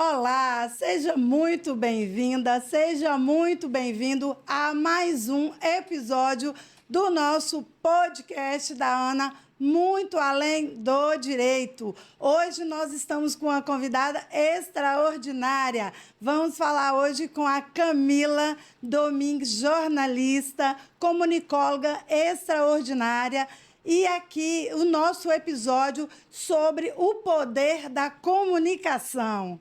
Olá, seja muito bem-vinda, seja muito bem-vindo a mais um episódio do nosso podcast da Ana, Muito Além do Direito. Hoje nós estamos com uma convidada extraordinária. Vamos falar hoje com a Camila Domingues, jornalista, comunicóloga extraordinária. E aqui o nosso episódio sobre o poder da comunicação.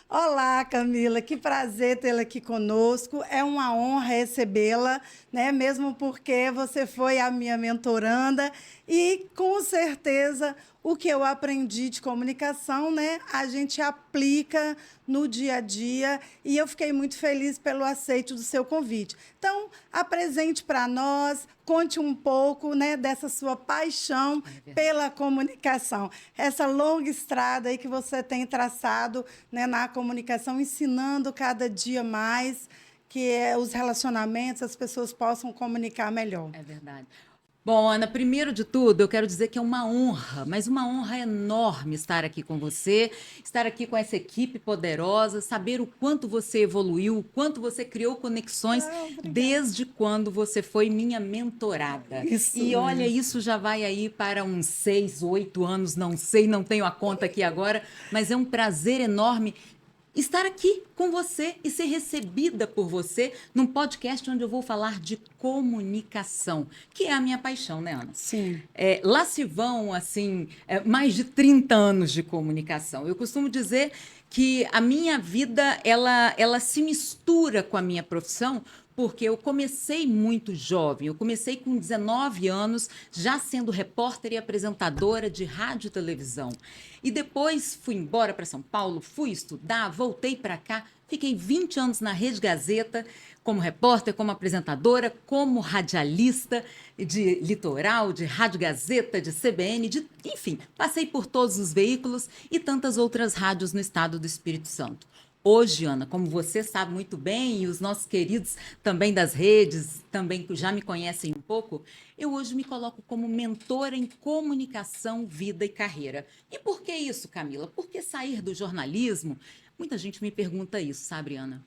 Olá, Camila, que prazer tê-la aqui conosco. É uma honra recebê-la, né? Mesmo porque você foi a minha mentoranda e, com certeza, o que eu aprendi de comunicação, né? A gente aplica no dia a dia e eu fiquei muito feliz pelo aceite do seu convite. Então, apresente para nós, conte um pouco, né, dessa sua paixão pela comunicação, essa longa estrada aí que você tem traçado, né, na comunicação, ensinando cada dia mais que os relacionamentos, as pessoas possam comunicar melhor. É verdade. Bom, Ana, primeiro de tudo, eu quero dizer que é uma honra, mas uma honra enorme estar aqui com você, estar aqui com essa equipe poderosa, saber o quanto você evoluiu, o quanto você criou conexões desde quando você foi minha mentorada. Isso E olha, isso já vai aí para uns 6, 8 anos, não sei, não tenho a conta aqui agora, mas é um prazer enorme estar aqui com você e ser recebida por você num podcast onde eu vou falar de comunicação, que é a minha paixão, né, Ana? Sim. Lá se vão, assim, mais de 30 anos de comunicação. Eu costumo dizer que a minha vida, ela se mistura com a minha profissão, porque eu comecei muito jovem, eu comecei com 19 anos, já sendo repórter e apresentadora de rádio e televisão. E depois fui embora para São Paulo, fui estudar, voltei para cá, fiquei 20 anos na Rede Gazeta, como repórter, como apresentadora, como radialista de Litoral, de Rádio Gazeta, de CBN, enfim, passei por todos os veículos e tantas outras rádios no estado do Espírito Santo. Hoje, Ana, como você sabe muito bem, e os nossos queridos também das redes, também já me conhecem um pouco, eu hoje me coloco como mentora em comunicação, vida e carreira. E por que isso, Camila? Por que sair do jornalismo? Muita gente me pergunta isso, sabe, Ana?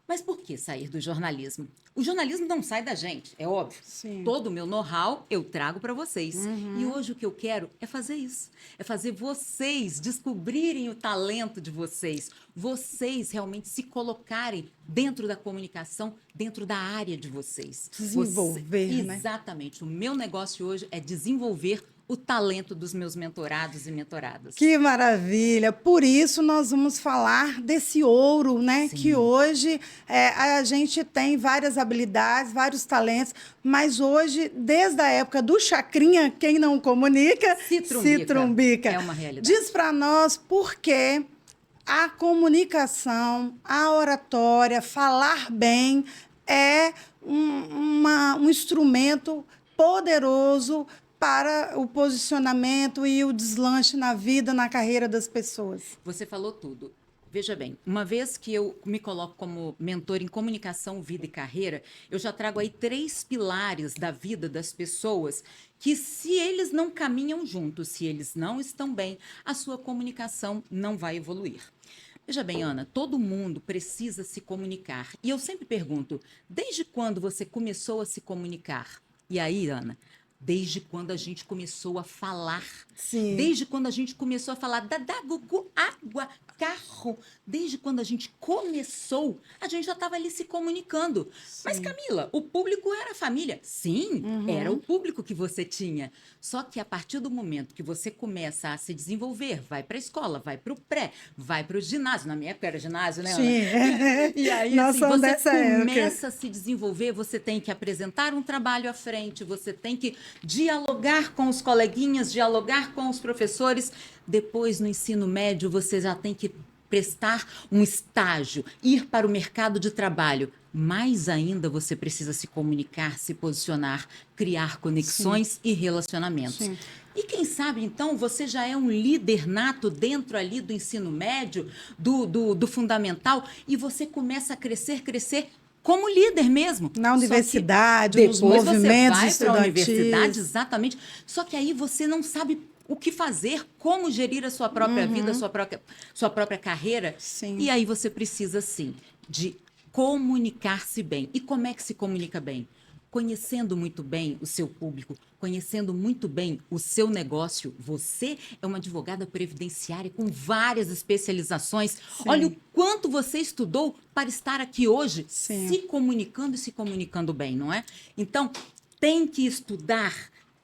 Mas por que sair do jornalismo? O jornalismo não sai da gente, é óbvio. Sim. Todo o meu know-how eu trago para vocês. E hoje o que eu quero é fazer isso. É fazer vocês descobrirem o talento de vocês. Vocês realmente se colocarem dentro da comunicação, dentro da área de vocês. Desenvolver, né? Exatamente. O meu negócio hoje é desenvolver o talento dos meus mentorados e mentoradas. Que maravilha! Por isso nós vamos falar desse ouro, né? Sim. Que hoje a gente tem várias habilidades, vários talentos, mas hoje, desde a época do Chacrinha, quem não comunica, se trumbica. É uma realidade. Diz para nós por que a comunicação, a oratória, falar bem é um instrumento poderoso para o posicionamento e o deslanche na vida, na carreira das pessoas. Você falou tudo. Veja bem, uma vez que eu me coloco como mentor em comunicação, vida e carreira, eu já trago aí 3 pilares da vida das pessoas que, se eles não caminham juntos, se eles não estão bem, a sua comunicação não vai evoluir. Veja bem, Ana, todo mundo precisa se comunicar. E eu sempre pergunto, desde quando você começou a se comunicar? E aí, Ana, desde quando a gente começou a falar. Sim. Desde quando a gente começou a falar dadá, gugu, água, carro. Desde quando a gente começou, a gente já estava ali se comunicando. Sim. Mas, Camila, o público era a família. Sim, era o público que você tinha. Só que a partir do momento que você começa a se desenvolver, vai para a escola, vai para o pré, vai para o ginásio. Na minha época era ginásio, né, Ana? Sim. E aí, assim, você começa a se desenvolver, você tem que apresentar um trabalho à frente, você tem que dialogar com os coleguinhas, dialogar com os professores. Depois, no ensino médio, você já tem que prestar um estágio, ir para o mercado de trabalho. Mais ainda, você precisa se comunicar, se posicionar, criar conexões Sim. e relacionamentos. Sim. E quem sabe, então, você já é um líder nato dentro ali do ensino médio, do fundamental, e você começa a crescer como líder mesmo. Na universidade, nos movimentos estudantis. Depois você vai para a universidade, exatamente. Só que aí você não sabe o que fazer, como gerir a sua própria vida, a sua própria carreira. Sim. E aí você precisa, sim, de comunicar-se bem. E como é que se comunica bem? Conhecendo muito bem o seu público, conhecendo muito bem o seu negócio. Você é uma advogada previdenciária com várias especializações. Sim. Olha o quanto você estudou para estar aqui hoje, Sim. se comunicando e se comunicando bem, não é? Então, tem que estudar,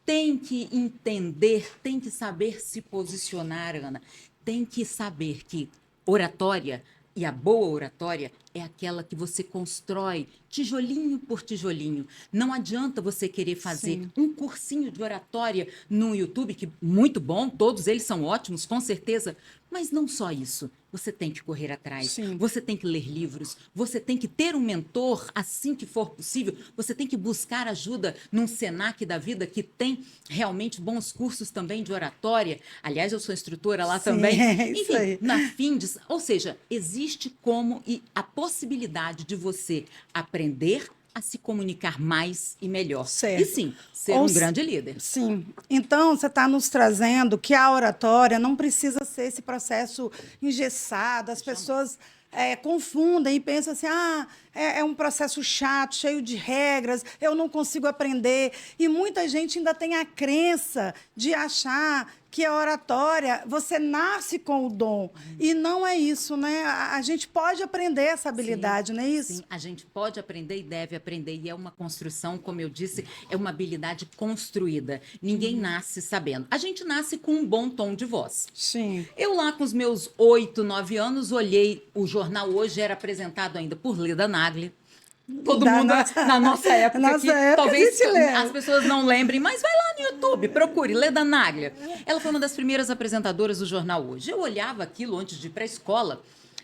tem que entender, tem que saber se posicionar, Ana. Tem que saber que oratória, e a boa oratória, é aquela que você constrói tijolinho por tijolinho. Não adianta você querer fazer Sim. um cursinho de oratória no YouTube, que muito bom, todos eles são ótimos, com certeza, mas não só isso. Você tem que correr atrás, Sim. você tem que ler livros, você tem que ter um mentor assim que for possível, você tem que buscar ajuda num Senac da vida que tem realmente bons cursos também de oratória. Aliás, eu sou instrutora lá Sim, também. é isso Enfim, aí. na Findes, ou seja, existe como e a possibilidade de você aprender a se comunicar mais e melhor. Certo. E sim, ser Ou um se- grande líder. Sim. Então, você está nos trazendo que a oratória não precisa ser esse processo engessado. As pessoas confundem e pensam assim, é um processo chato, cheio de regras, eu não consigo aprender. E muita gente ainda tem a crença de achar que a oratória, você nasce com o dom. E não é isso, né? A gente pode aprender essa habilidade, não é isso? Sim, a gente pode aprender e deve aprender. E é uma construção, como eu disse, é uma habilidade construída. Ninguém nasce sabendo. A gente nasce com um bom tom de voz. Sim. Eu lá com os meus 8, 9 anos, olhei o jornal Hoje, era apresentado ainda por Leda Nagli. Todo Da mundo nossa- na nossa época, nossa que época a talvez gente lembra. as pessoas não lembrem, mas vai lá no YouTube, procure Leda Nagli. Ela foi uma das primeiras apresentadoras do jornal Hoje. Eu olhava aquilo antes de ir para a escola,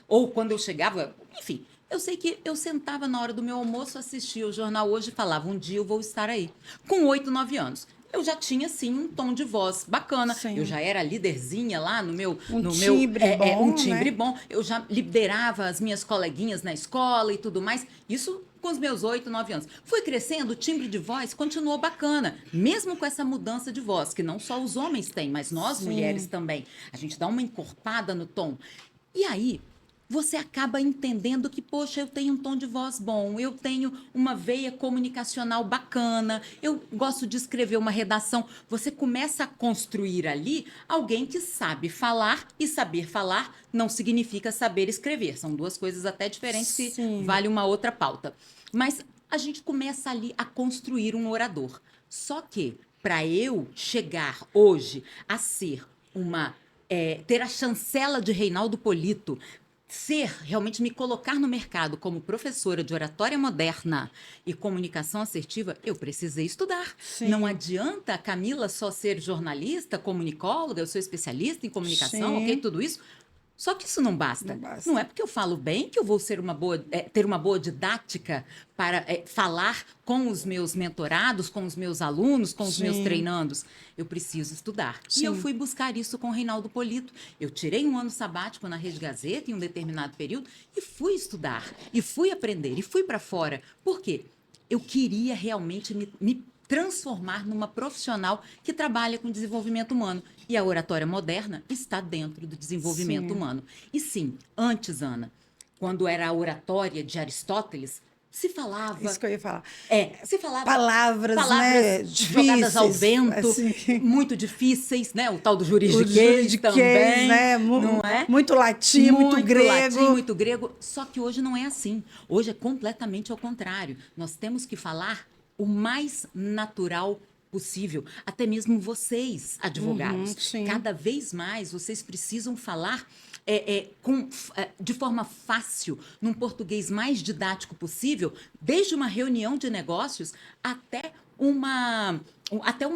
ou quando eu chegava, enfim. Eu sei que eu sentava na hora do meu almoço, assistia o jornal Hoje e falava, um dia eu vou estar aí. Com 8, 9 anos. Eu já tinha, sim, um tom de voz bacana. Sim. Eu já era líderzinha lá no meu... Um no timbre meu, bom, um timbre né? bom. Eu já liderava as minhas coleguinhas na escola e tudo mais. Isso com os meus 8, 9 anos. Fui crescendo, o timbre de voz continuou bacana. Mesmo com essa mudança de voz, que não só os homens têm, mas nós, Sim. mulheres, também. A gente dá uma encorpada no tom. E aí... você acaba entendendo que, poxa, eu tenho um tom de voz bom, eu tenho uma veia comunicacional bacana, eu gosto de escrever uma redação. Você começa a construir ali alguém que sabe falar, e saber falar não significa saber escrever. São duas coisas até diferentes que Sim. vale uma outra pauta. Mas a gente começa ali a construir um orador. Só que, para eu chegar hoje a ser ter a chancela de Reinaldo Polito, realmente me colocar no mercado como professora de oratória moderna e comunicação assertiva, eu precisei estudar. Sim. Não adianta a Camila só ser jornalista, comunicóloga, eu sou especialista em comunicação, Sim. ok, tudo isso. Só que isso não basta. Não basta. Não é porque eu falo bem que eu vou ter uma boa didática para falar com os meus mentorados, com os meus alunos, com os meus Sim. treinandos. Eu preciso estudar. Sim. E eu fui buscar isso com o Reinaldo Polito. Eu tirei um ano sabático na Rede Gazeta em um determinado período e fui estudar, e fui aprender, e fui para fora. Por quê? Eu queria realmente me transformar numa profissional que trabalha com desenvolvimento humano. E a oratória moderna está dentro do desenvolvimento Sim. humano. E sim, antes, Ana, quando era a oratória de Aristóteles, se falava... Isso que eu ia falar. se falava Palavras, né? jogadas ao Difíceis, vento, assim. muito difíceis, né? O tal do O juridiquês juridiquês, também, né? não é? Muito latim, muito grego. Latim, muito grego. Só que hoje não é assim. Hoje é completamente ao contrário. Nós temos que falar o mais natural possível. Até mesmo vocês, advogados. Sim. Cada vez mais vocês precisam falar de forma fácil, num português mais didático possível, desde uma reunião de negócios até uma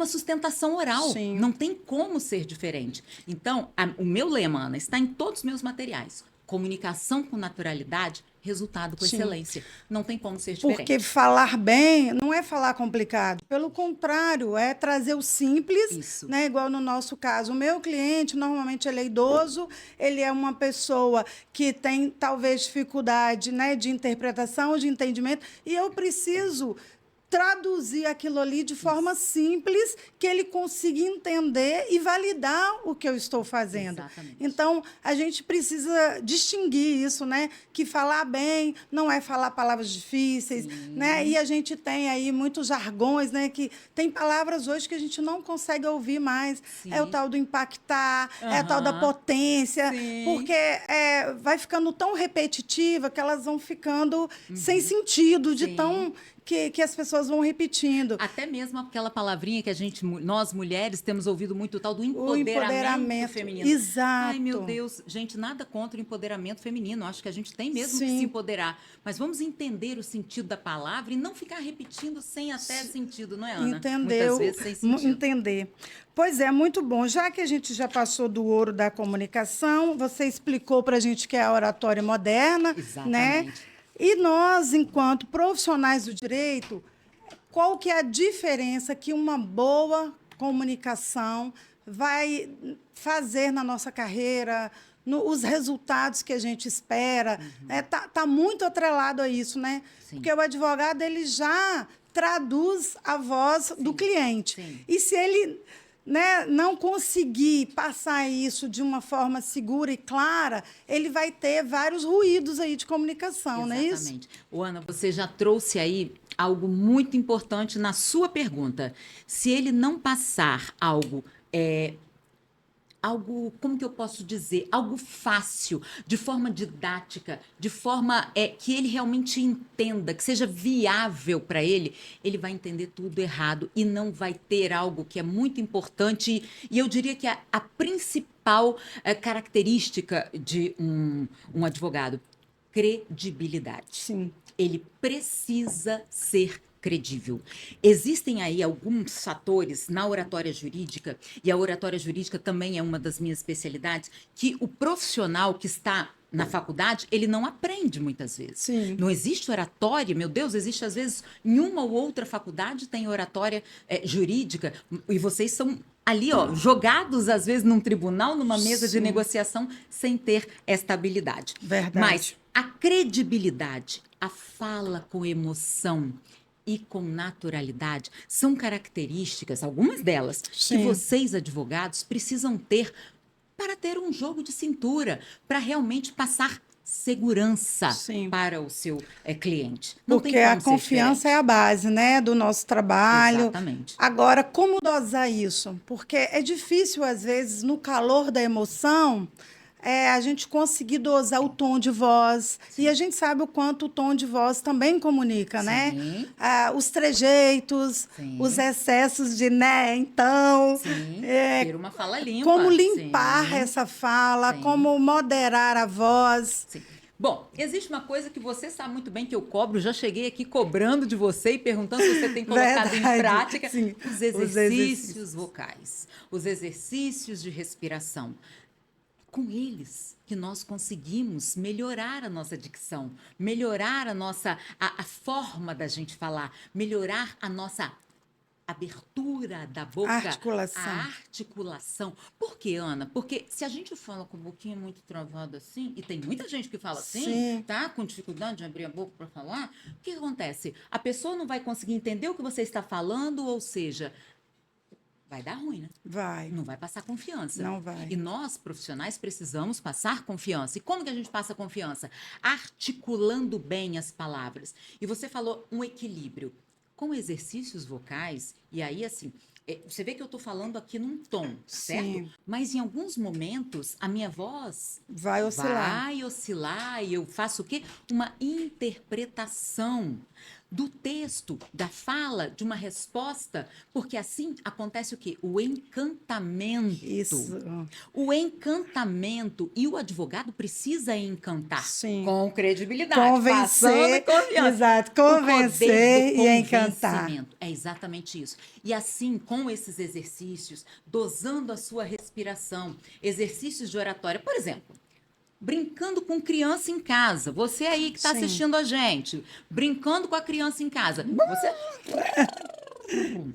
sustentação oral. Sim. Não tem como ser diferente. Então, o meu lema, Ana, está em todos os meus materiais. Comunicação com naturalidade, resultado com Sim. excelência. Não tem como ser diferente. Porque falar bem não é falar complicado. Pelo contrário, é trazer o simples, Isso. né? Igual no nosso caso. O meu cliente, normalmente, ele é idoso, ele é uma pessoa que tem, talvez, dificuldade, né, de interpretação, de entendimento, e eu preciso traduzir aquilo ali de forma simples, que ele consiga entender e validar o que eu estou fazendo. Exatamente. Então, a gente precisa distinguir isso, né? Que falar bem não é falar palavras difíceis, né? E a gente tem aí muitos jargões, né? Que tem palavras hoje que a gente não consegue ouvir mais. Sim. É o tal do impactar, é o tal da potência, Sim. porque vai ficando tão repetitiva que elas vão ficando sem sentido, de Sim. tão que as pessoas vão repetindo. Até mesmo aquela palavrinha que nós mulheres temos ouvido muito, o tal do O empoderamento feminino. Exato. Ai, meu Deus, gente, nada contra o empoderamento feminino. Acho que a gente tem mesmo Sim. que se empoderar. Mas vamos entender o sentido da palavra e não ficar repetindo sem até sentido, não é, Ana? Entendeu? Muitas vezes sem sentido. Entender. Pois é, muito bom. Já que a gente já passou do ouro da comunicação, você explicou para a gente que é a oratória moderna, Exatamente. né? E nós, enquanto profissionais do direito, qual que é a diferença que uma boa comunicação vai fazer na nossa carreira, os resultados que a gente espera? Tá muito atrelado a isso, né? Sim. Porque o advogado ele já traduz a voz do cliente. Sim. E se ele, né, não conseguir passar isso de uma forma segura e clara, ele vai ter vários ruídos aí de comunicação, não é isso? Exatamente. Ana, você já trouxe aí algo muito importante na sua pergunta. Se ele não passar algo, como que eu posso dizer? Algo fácil, de forma didática, de forma que ele realmente entenda, que seja viável para ele, ele vai entender tudo errado e não vai ter algo que é muito importante. E eu diria que a principal característica de um advogado, credibilidade. Sim. Ele precisa ser credível. Existem aí alguns fatores na oratória jurídica, e a oratória jurídica também é uma das minhas especialidades, que o profissional que está na faculdade, ele não aprende muitas vezes. Sim. Não existe oratória, meu Deus, existe às vezes em uma ou outra faculdade tem oratória jurídica, e vocês são ali, ó, jogados às vezes num tribunal, numa mesa de negociação, sem ter esta habilidade. Verdade. Mas a credibilidade, a fala com emoção e com naturalidade são características, algumas delas, Sim. que vocês, advogados, precisam ter para ter um jogo de cintura, para realmente passar segurança Sim. para o seu cliente. Não Porque tem como a ser confiança diferente. é a base, né, do nosso trabalho. Exatamente. Agora, como dosar isso? Porque é difícil, às vezes, no calor da emoção, a gente conseguir dosar o tom de voz. Sim. E a gente sabe o quanto o tom de voz também comunica, Sim. né? Os trejeitos, Sim. os excessos de né, então. Sim. Ter uma fala limpa. Como limpar Sim. essa fala, Sim. como moderar a voz. Sim. Bom, existe uma coisa que você sabe muito bem que eu cobro, já cheguei aqui cobrando de você e perguntando se você tem colocado em prática. Sim. Os exercícios vocais, os exercícios de respiração. Com eles que nós conseguimos melhorar a nossa dicção, melhorar a forma da gente falar, melhorar a nossa abertura da boca, a articulação. Por quê, Ana? Porque se a gente fala com a boquinha muito travada assim, e tem muita gente que fala assim, Sim. tá? Com dificuldade de abrir a boca para falar, o que acontece? A pessoa não vai conseguir entender o que você está falando, ou seja, vai dar ruim, né? Vai. Não vai passar confiança. Não vai. E nós, profissionais, precisamos passar confiança. E como que a gente passa confiança? Articulando bem as palavras. E você falou um equilíbrio. Com exercícios vocais, e aí, assim, você vê que eu estou falando aqui num tom, certo? Sim. Mas em alguns momentos, a minha voz vai oscilar e eu faço o quê? Uma interpretação do texto, da fala, de uma resposta, porque assim acontece o quê? O encantamento. Isso. O encantamento, e o advogado precisa encantar. Sim. Com credibilidade. Convencer. Exato, convencer e encantar. É exatamente isso. E assim, com esses exercícios, dosando a sua respiração, exercícios de oratória, por exemplo, brincando com criança em casa. Você aí que está assistindo a gente, brincando com a criança em casa. Você...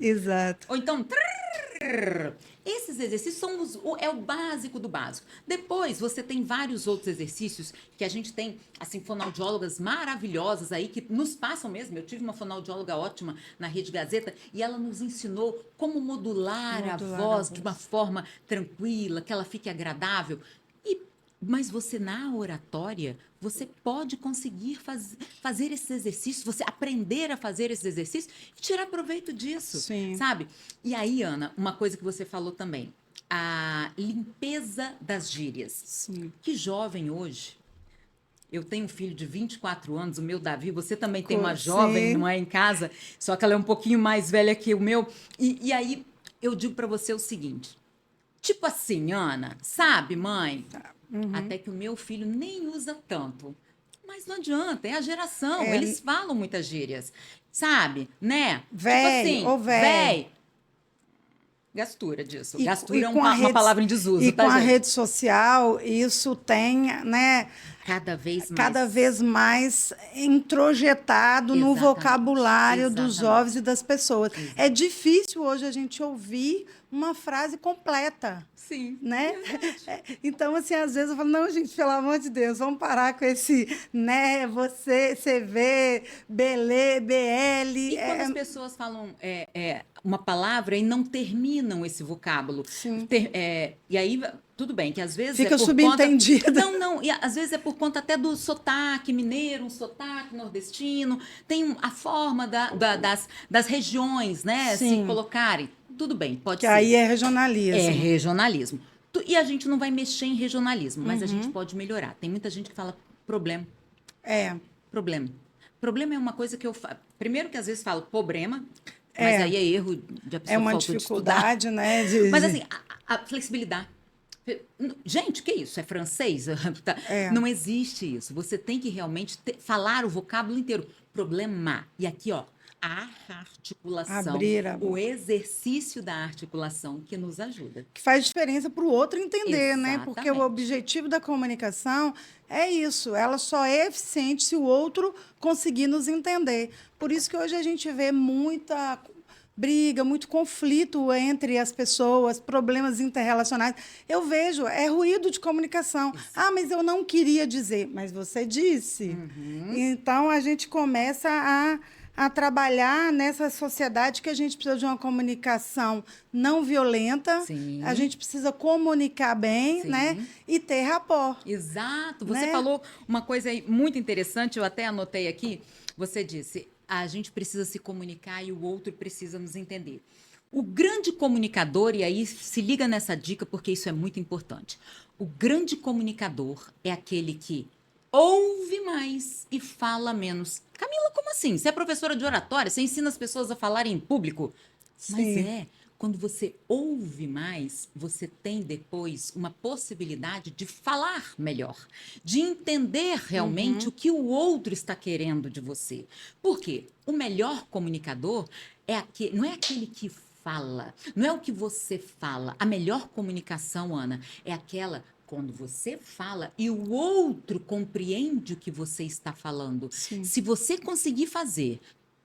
Exato. Ou então... Esses exercícios são é o básico do básico. Depois, você tem vários outros exercícios que a gente tem, assim, fonoaudiólogas maravilhosas aí que nos passam mesmo. Eu tive uma fonoaudióloga ótima na Rede Gazeta e ela nos ensinou como modular a voz de uma forma tranquila, que ela fique agradável. Mas você, na oratória, você pode conseguir fazer esses exercícios, você aprender a fazer esses exercícios e tirar proveito disso, Sim. sabe? E aí, Ana, uma coisa que você falou também, a limpeza das gírias. Sim. Que jovem hoje. Eu tenho um filho de 24 anos, o meu Davi, você também tem uma jovem, não é, em casa, só que ela é um pouquinho mais velha que o meu. E aí, eu digo para você o seguinte, tipo assim, Ana, sabe, mãe? Até que o meu filho nem usa tanto. Mas não adianta, é a geração. Eles falam muitas gírias. Sabe? Né? Véi, tipo assim, ou véi. Gastura disso. E, Gastura e é uma palavra em desuso, e tá, com a gente? rede social, isso tem, né, Cada vez mais introjetado no Exatamente, vocabulário dos exatamente. jovens e das pessoas. É difícil hoje a gente ouvir uma frase completa. Sim. Né? Então, assim, às vezes eu falo, não, gente, pelo amor de Deus, vamos parar com esse, né, você, CV, BL, BL. E quando as pessoas falam uma palavra e não terminam esse vocábulo. Sim. E aí, tudo bem, que às vezes fica é por subentendida. conta... Não, e às vezes é por conta até do sotaque mineiro, um sotaque nordestino, tem a forma das regiões, né, Sim. se colocarem. Tudo bem, pode Que ser. aí é regionalismo. É regionalismo. E a gente não vai mexer em regionalismo, mas a gente pode melhorar. Tem muita gente que fala problema. Problema. Problema é uma coisa que eu falo. Primeiro que às vezes falo problema, mas aí é erro de a pessoa É uma faltou dificuldade, de né? Mas assim, a flexibilidade. Gente, que isso? É francês? Não existe isso. Você tem que realmente falar o vocábulo inteiro. Problema. E aqui, ó, a articulação, o exercício da articulação que nos ajuda. Que faz diferença para o outro entender, Exatamente. né? Porque o objetivo da comunicação é isso, ela só é eficiente se o outro conseguir nos entender. Por isso que hoje a gente vê muita briga, muito conflito entre as pessoas, problemas interrelacionais. Eu vejo, é ruído de comunicação. Isso. Ah, mas eu não queria dizer, mas você disse. Então, a gente começa a trabalhar nessa sociedade que a gente precisa de uma comunicação não violenta, Sim. a gente precisa comunicar bem, né? E ter rapport. Exato. Você falou uma coisa aí muito interessante, eu até anotei aqui. Você disse, a gente precisa se comunicar e o outro precisa nos entender. O grande comunicador, e aí se liga nessa dica porque isso é muito importante, o grande comunicador é aquele que ouve mais e fala menos. Camila, como assim? Você é professora de oratória, você ensina as pessoas a falarem em público? Sim. Mas quando você ouve mais, você tem depois uma possibilidade de falar melhor, de entender realmente o que o outro está querendo de você. Por quê? O melhor comunicador não é aquele que fala, não é o que você fala. A melhor comunicação, Ana, é aquela quando você fala e o outro compreende o que você está falando. Sim. Se você conseguir fazer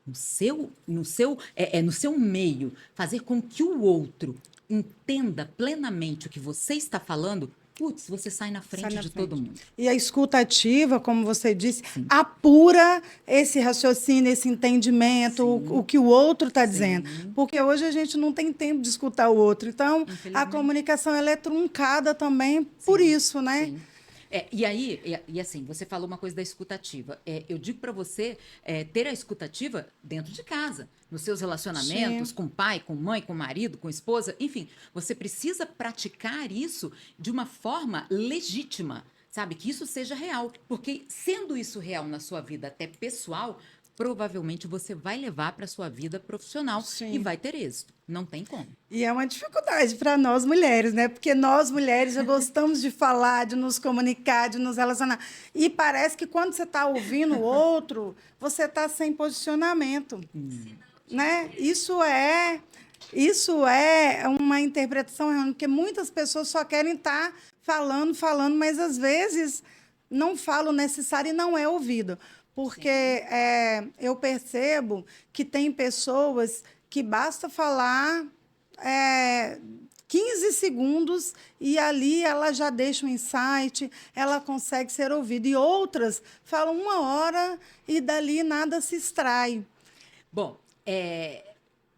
no seu meio, fazer com que o outro entenda plenamente o que você está falando, putz, você sai na frente de todo mundo. E a escuta ativa, como você disse, apura esse raciocínio, esse entendimento, o que o outro está dizendo. Porque hoje a gente não tem tempo de escutar o outro. Então, a comunicação ela é truncada também por isso, né? Sim. E aí, assim, você falou uma coisa da escutativa. Eu digo para você ter a escutativa dentro de casa, nos seus relacionamentos, com pai, com mãe, com marido, com esposa, enfim. Você precisa praticar isso de uma forma legítima, sabe? Que isso seja real. Porque sendo isso real na sua vida até pessoal, provavelmente você vai levar para a sua vida profissional e vai ter êxito. Não tem como. E é uma dificuldade para nós mulheres, né? Porque nós mulheres já gostamos de falar, de nos comunicar, de nos relacionar. E parece que quando você está ouvindo o outro, você está sem posicionamento. Né? Isso é uma interpretação errada, porque muitas pessoas só querem estar falando, mas às vezes não falam o necessário e não é ouvido. Porque eu percebo que tem pessoas que basta falar 15 segundos e ali ela já deixa um insight, ela consegue ser ouvida. E outras falam 1 hora e dali nada se extrai. Bom,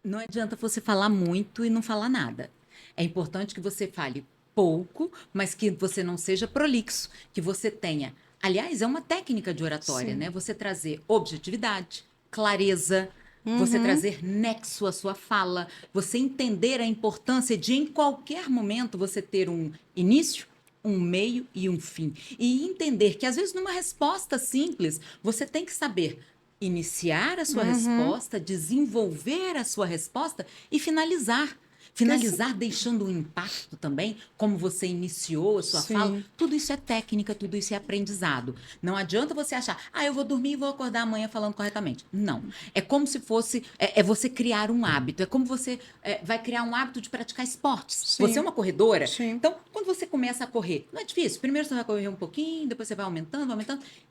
não adianta você falar muito e não falar nada. É importante que você fale pouco, mas que você não seja prolixo, que você tenha. Aliás, é uma técnica de oratória, Sim. né? Você trazer objetividade, clareza, você trazer nexo à sua fala, você entender a importância de, em qualquer momento, você ter um início, um meio e um fim. E entender que, às vezes, numa resposta simples, você tem que saber iniciar a sua resposta, desenvolver a sua resposta e finalizar. Finalizar deixando um impacto também, como você iniciou a sua fala. Sim. Tudo isso é técnica, tudo isso é aprendizado. Não adianta você achar, eu vou dormir e vou acordar amanhã falando corretamente. Não. É como se fosse, você criar um hábito. É como você vai criar um hábito de praticar esportes. Sim. Você é uma corredora, Sim. então quando você começa a correr, não é difícil. Primeiro você vai correr um pouquinho, depois você vai aumentando,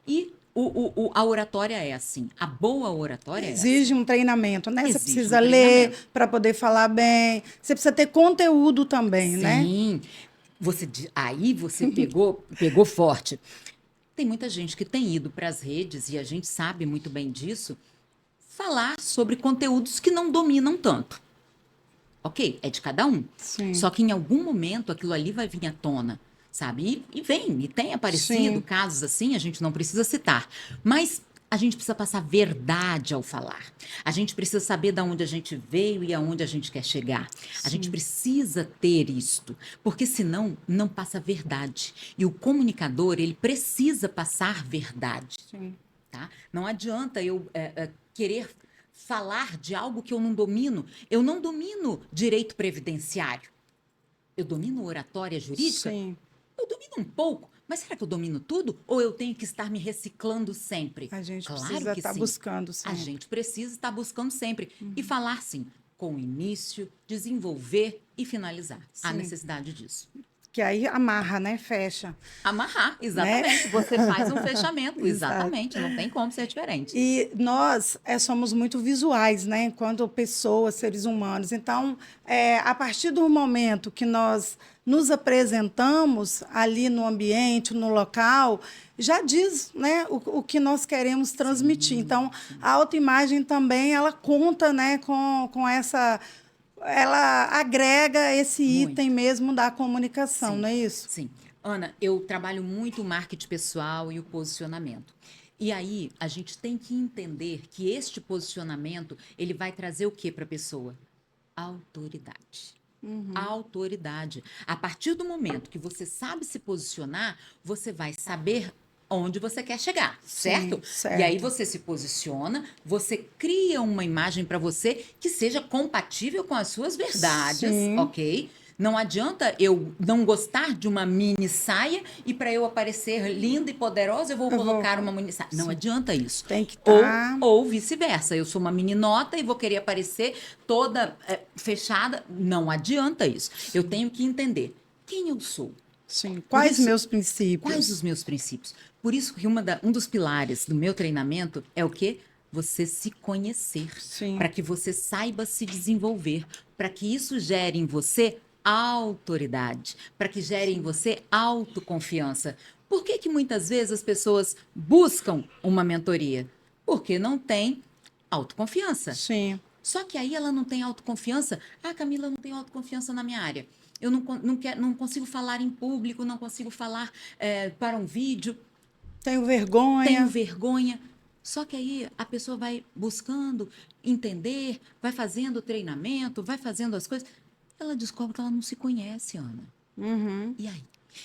e a oratória é assim. A boa oratória Exige é assim. um treinamento, né? Você Exige precisa um ler treinamento. para poder falar bem. Você precisa ter conteúdo também, né? Sim. Aí você pegou forte. Tem muita gente que tem ido para as redes, e a gente sabe muito bem disso, falar sobre conteúdos que não dominam tanto. Ok, é de cada um. Sim. Só que em algum momento aquilo ali vai vir à tona, sabe? E tem aparecido Sim. casos assim, a gente não precisa citar. Mas a gente precisa passar verdade ao falar. A gente precisa saber de onde a gente veio e aonde a gente quer chegar. A gente precisa ter isto, porque senão não passa verdade. E o comunicador, ele precisa passar verdade. Sim. Tá? Não adianta eu querer falar de algo que eu não domino. Eu não domino direito previdenciário. Eu domino oratória jurídica? Sim. Eu domino um pouco, mas será que eu domino tudo? Ou eu tenho que estar me reciclando sempre? A gente Claro precisa que estar sim. buscando A sempre. gente precisa estar buscando sempre. E falar sim, com início, desenvolver e finalizar. Há Sim. necessidade disso. Que aí amarra, né? Fecha. Amarrar, exatamente. Você faz um fechamento, Exato. exatamente. Não tem como ser diferente. E nós somos muito visuais, né? Enquanto pessoas, seres humanos. Então, a partir do momento que nós nos apresentamos ali no ambiente, no local, já diz, né, o que nós queremos transmitir. Então, a autoimagem também ela conta, né, com essa. Ela agrega esse Muito. item mesmo da comunicação, Sim, não é isso? sim. Ana, eu trabalho muito o marketing pessoal e o posicionamento. E aí, a gente tem que entender que este posicionamento, ele vai trazer o que para a pessoa? Autoridade. Autoridade. A partir do momento que você sabe se posicionar, você vai saber onde você quer chegar, certo? Certo. E aí você se posiciona, você cria uma imagem para você que seja compatível com as suas verdades, Sim. ok? Não adianta eu não gostar de uma mini saia e para eu aparecer linda e poderosa eu vou colocar uma mini saia. Não adianta isso. Tem que Ou, estar. ou vice-versa. Eu sou uma meninota e vou querer aparecer toda fechada. Não adianta isso. Eu tenho que entender quem eu sou. Sim. Quais isso- meus princípios? Quais os meus princípios? Por isso que um dos pilares do meu treinamento é o quê? Você se conhecer. Sim. Para que você saiba se desenvolver. Para que isso gere em você autoridade. Para que gere em você autoconfiança. Por que que muitas vezes as pessoas buscam uma mentoria? Porque não tem autoconfiança. Sim. Só que aí ela não tem autoconfiança. Camila, eu não tenho autoconfiança na minha área. Eu não consigo falar em público, não consigo falar para um vídeo, Tenho vergonha. tenho vergonha. Só que aí a pessoa vai buscando entender, vai fazendo treinamento, vai fazendo as coisas. Ela descobre que ela não se conhece, Ana. E aí?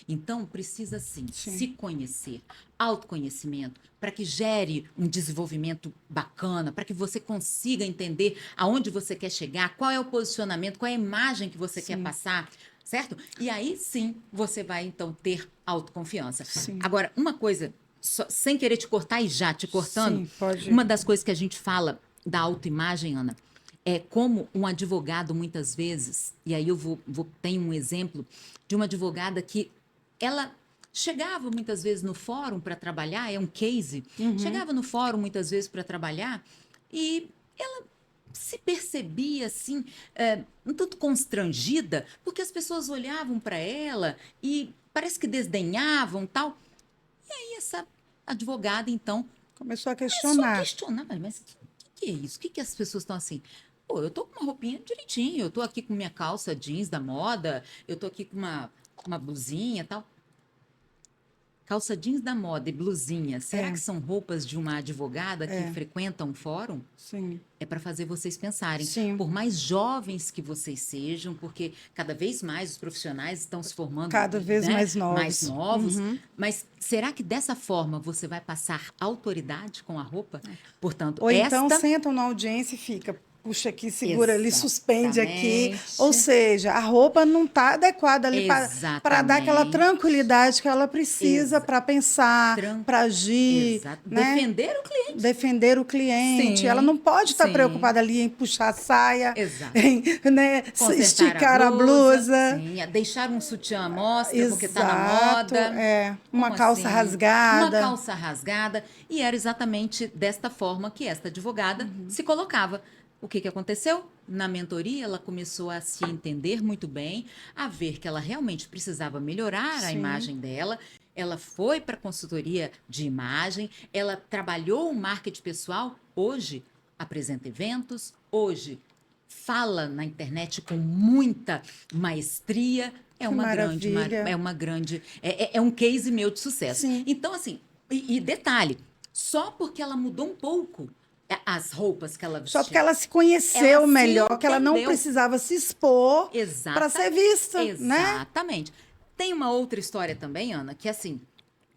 Então, precisa sim se conhecer, autoconhecimento, para que gere um desenvolvimento bacana, para que você consiga entender aonde você quer chegar, qual é o posicionamento, qual é a imagem que você quer passar, certo? E aí sim você vai então ter autoconfiança. Sim. Agora, uma coisa, sem querer te cortar e já te cortando, Sim, pode. uma das coisas que a gente fala da autoimagem, Ana, é como um advogado muitas vezes, e aí eu tenho um exemplo de uma advogada que ela chegava muitas vezes no fórum para trabalhar, é um case, chegava no fórum muitas vezes para trabalhar e ela se percebia assim, um tanto constrangida, porque as pessoas olhavam para ela e parece que desdenhavam tal. E aí essa advogada, então, Começou a começou a questionar. questionar, mas que é isso? Que as pessoas estão assim? Pô, eu tô com uma roupinha direitinho, eu tô aqui com minha calça jeans da moda, eu tô aqui com uma blusinha e tal. Calça jeans da moda e blusinha, será É, que são roupas de uma advogada que frequenta um fórum? sim, É para fazer vocês pensarem. sim. Por mais jovens que vocês sejam, porque cada vez mais os profissionais estão se formando, Cada vez né, mais mais novos. novos, Uhum. mas será que dessa forma você vai passar autoridade com a roupa? Portanto, Ou então esta sentam na audiência e fica, puxa aqui, segura ali, suspende aqui. Ou exatamente, seja, a roupa não está adequada ali para dar aquela exatamente, tranquilidade que ela precisa exa, para pensar, tran- para agir, né? defender o cliente. Defender o cliente. Ela Sim, não pode estar sim, preocupada ali em puxar a saia, exato. em, né, Consertar a esticar a blusa, blusa. sim, deixar um sutiã à mostra porque está na Exato, moda. uma Como calça assim? Uma rasgada. calça rasgada. E era exatamente desta forma que esta advogada se colocava. O que aconteceu? Na mentoria, ela começou a se entender muito bem, a ver que ela realmente precisava melhorar a Sim, imagem dela. Ela foi para a consultoria de imagem, ela trabalhou o marketing pessoal. Hoje, apresenta eventos, hoje fala na internet com muita maestria. É que uma grande, maravilha. é uma grande, é um case meu de sucesso. Sim. Então, assim, e detalhe, só porque ela mudou um pouco as roupas que ela Só porque vestia, ela se ela conheceu se melhor, que ela não entendeu. precisava se expor para ser Exata, vista, né? exatamente. Tem uma outra história também, Ana, que assim,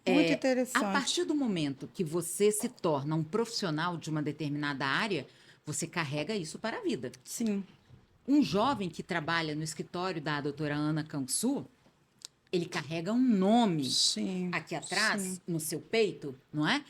Muito a interessante. partir do momento que você se torna um profissional de uma determinada área, você carrega isso para a vida. Sim, Um jovem que trabalha no escritório da doutora Ana Kangsu, ele carrega um nome sim, aqui sim. atrás, no seu peito, não é?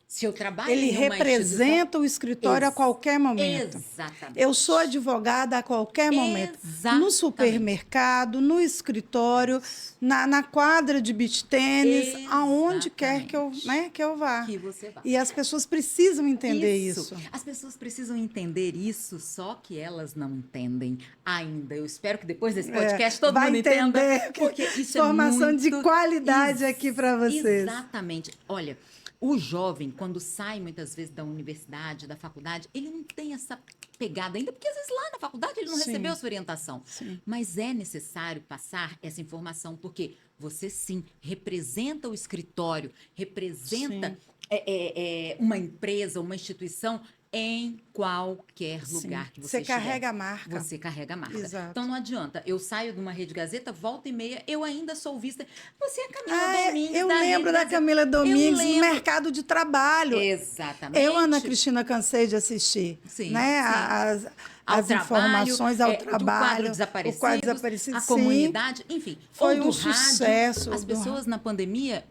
Se eu trabalho Ele em uma instituição. representa o escritório a qualquer momento. Eu Exatamente. sou advogada a qualquer momento. No Exatamente. supermercado, no escritório, Isso. na quadra de beach tênis, aonde quer que eu, Exatamente. né, que eu vá. Que você vá. E as pessoas precisam entender Isso. isso. As pessoas precisam entender isso, só que elas não entendem ainda. Eu espero que depois desse podcast todo Vai mundo entenda, entender. porque isso é Informação de muito qualidade aqui para vocês. exatamente. Olha, o jovem, quando sai muitas vezes da universidade, da faculdade, ele não tem essa pegada ainda, porque às vezes lá na faculdade ele não Sim. recebeu essa orientação. Sim. Mas é necessário passar essa informação, porque você sim representa o escritório, representa Sim. uma empresa, uma instituição em qualquer Sim. lugar que Você você estiver. carrega a marca. Você carrega a marca. Exato. Então não adianta. Eu saio de uma Rede Gazeta, volta e meia, eu ainda sou vista. Você é a Camila Ah, Domingues eu da lembro Rede da Gazeta. Camila Domingues Eu no lembro. mercado de trabalho. Exatamente. Eu, Ana Cristina, cansei de assistir, Sim, né? sim. As informações ao do quadro trabalho, Desaparecidos, o quadro desaparecido, a sim, comunidade, enfim. foi ou do um rádio. sucesso. As pessoas na pandemia,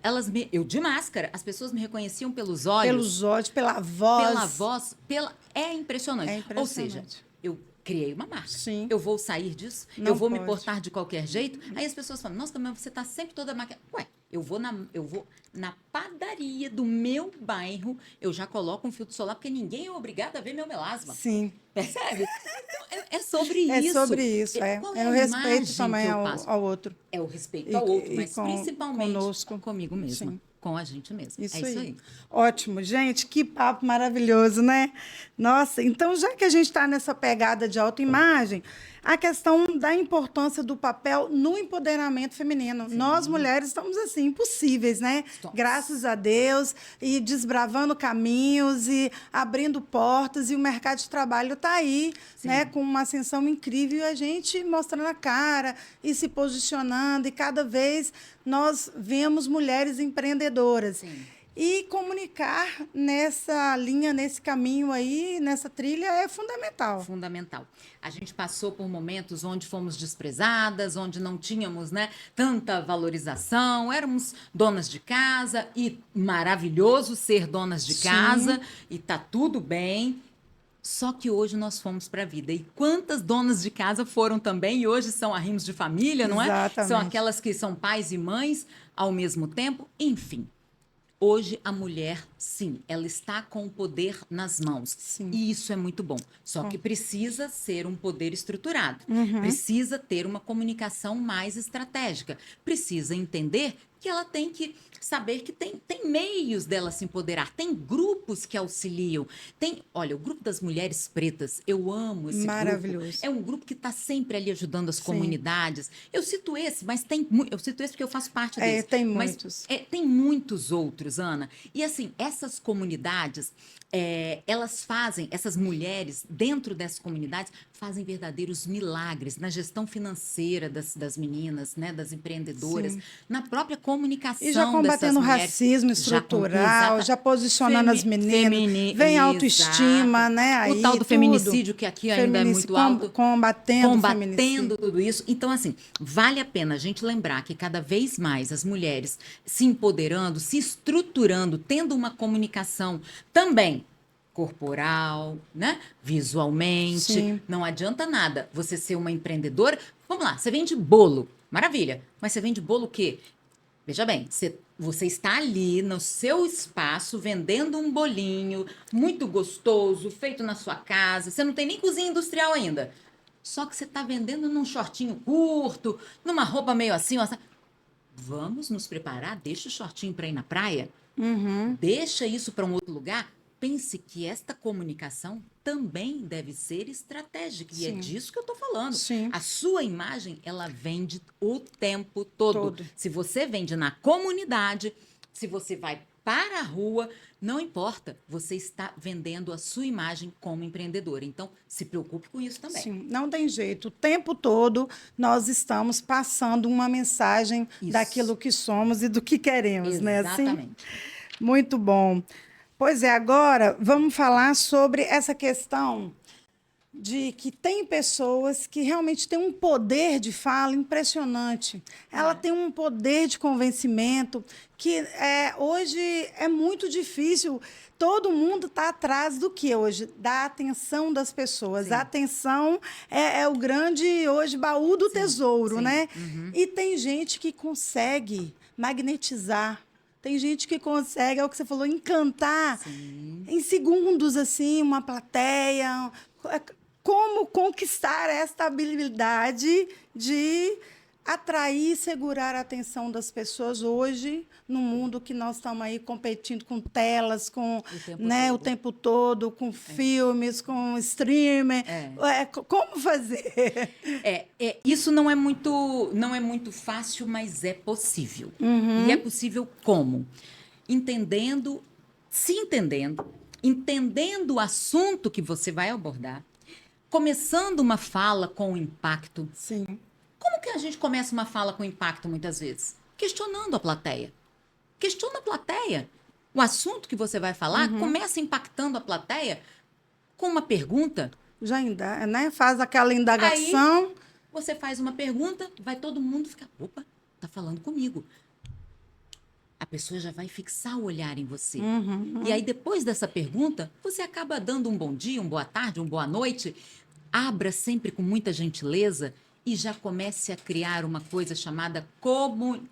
eu de máscara, as pessoas me reconheciam pelos olhos, pelos olhos, pela voz. pela voz, é impressionante. É impressionante. Ou seja, eu criei uma marca. Sim. Eu vou sair disso, Não eu vou me pode. portar de qualquer jeito. Aí as pessoas falam, nossa, Camila, você tá sempre toda maquiada. Ué, eu vou na padaria do meu bairro, eu já coloco um filtro solar, porque ninguém é obrigado a ver meu melasma. Sim, Percebe? Então, é sobre é isso. sobre isso. Qual É o a respeito imagem também que eu ao, passo? ao outro. É o respeito ao outro, E mas principalmente conosco. comigo mesma, Sim. com a gente mesma. Isso é isso aí. aí. Ótimo, gente, que papo maravilhoso, né? Nossa, então já que a gente está nessa pegada de autoimagem, a questão da importância do papel no empoderamento feminino. Sim. Nós, mulheres, estamos assim, impossíveis, né? Estamos. Graças a Deus, e desbravando caminhos e abrindo portas, e o mercado de trabalho está aí, Sim. né? Com uma ascensão incrível, e a gente mostrando a cara e se posicionando, e cada vez nós vemos mulheres empreendedoras. Sim. E comunicar nessa linha, nesse caminho aí, nessa trilha, é fundamental. Fundamental. A gente passou por momentos onde fomos desprezadas, onde não tínhamos, né, tanta valorização, éramos donas de casa, e maravilhoso ser donas de Sim. casa, e tá tudo bem. Só que hoje nós fomos para a vida. E quantas donas de casa foram também, e hoje são arrimos de família, não é? Exatamente. São aquelas que são pais e mães ao mesmo tempo, enfim. Hoje, a mulher, sim, ela está com o poder nas mãos. Sim. E isso é muito bom. Só que precisa ser um poder estruturado. Uhum. Precisa ter uma comunicação mais estratégica. Precisa entender que ela tem que saber que tem meios dela se empoderar. Tem grupos que auxiliam. Olha, o grupo das mulheres pretas, eu amo esse Maravilhoso. grupo. É um grupo que está sempre ali ajudando as Sim. comunidades. Eu cito esse, mas eu cito esse porque eu faço parte desse. Tem Mas, muitos. tem muitos outros, Ana. E assim, essas comunidades, elas fazem, essas mulheres dentro dessas comunidades, fazem verdadeiros milagres na gestão financeira das meninas, né, das empreendedoras, Sim. na própria comunicação E já combatendo o dessas mulheres. racismo estrutural, já posicionando as meninas, vem autoestima, né? O tal do feminicídio, que aqui ainda é muito alto. Combatendo o feminicídio. Tudo isso. Então, assim, vale a pena a gente lembrar que cada vez mais as mulheres se empoderando, se estruturando, tendo uma comunicação também corporal, né? Visualmente. Sim. Não adianta nada você ser uma empreendedora. Vamos lá, você vende bolo. Maravilha. Mas você vende bolo o quê? Veja bem, você está ali no seu espaço vendendo um bolinho muito gostoso, feito na sua casa. Você não tem nem cozinha industrial ainda. Só que você está vendendo num shortinho curto, numa roupa meio assim. Ó. Vamos nos preparar, deixa o shortinho para ir na praia. Uhum. Deixa isso para um outro lugar. Pense que esta comunicação também deve ser estratégica. E é Sim. disso que eu estou falando. Sim. A sua imagem, ela vende o tempo todo. Se você vende na comunidade, se você vai para a rua, não importa. Você está vendendo a sua imagem como empreendedora. Então, se preocupe com isso também. Sim, não tem jeito. O tempo todo nós estamos passando uma mensagem daquilo que somos e do que queremos, né? Exatamente. Assim? Muito bom. Pois é, agora vamos falar sobre essa questão de que tem pessoas que realmente têm um poder de fala impressionante. Ela tem um poder de convencimento que hoje é muito difícil. Todo mundo está atrás do que hoje? Da atenção das pessoas. Sim. A atenção é o grande, hoje, baú do tesouro, sim. né? Uhum. E tem gente que consegue magnetizar. Tem gente que consegue, é o que você falou, encantar em segundos, assim, uma plateia. Como conquistar esta habilidade de atrair e segurar a atenção das pessoas hoje, no mundo que nós estamos aí competindo com telas, o tempo todo, com filmes, com streamer. Como fazer? Isso não é muito fácil, mas é possível. E é possível como? Entendendo o assunto que você vai abordar, começando uma fala com impacto. Sim. Como que a gente começa uma fala com impacto muitas vezes? Questionando a plateia. Questiona a plateia. O assunto que você vai falar começa impactando a plateia com uma pergunta. Já ainda, né? Faz aquela indagação. Aí, você faz uma pergunta, vai todo mundo ficar, opa, tá falando comigo. A pessoa já vai fixar o olhar em você. E aí, depois dessa pergunta, você acaba dando um bom dia, uma boa tarde, uma boa noite. Abra sempre com muita gentileza e já comece a criar uma coisa chamada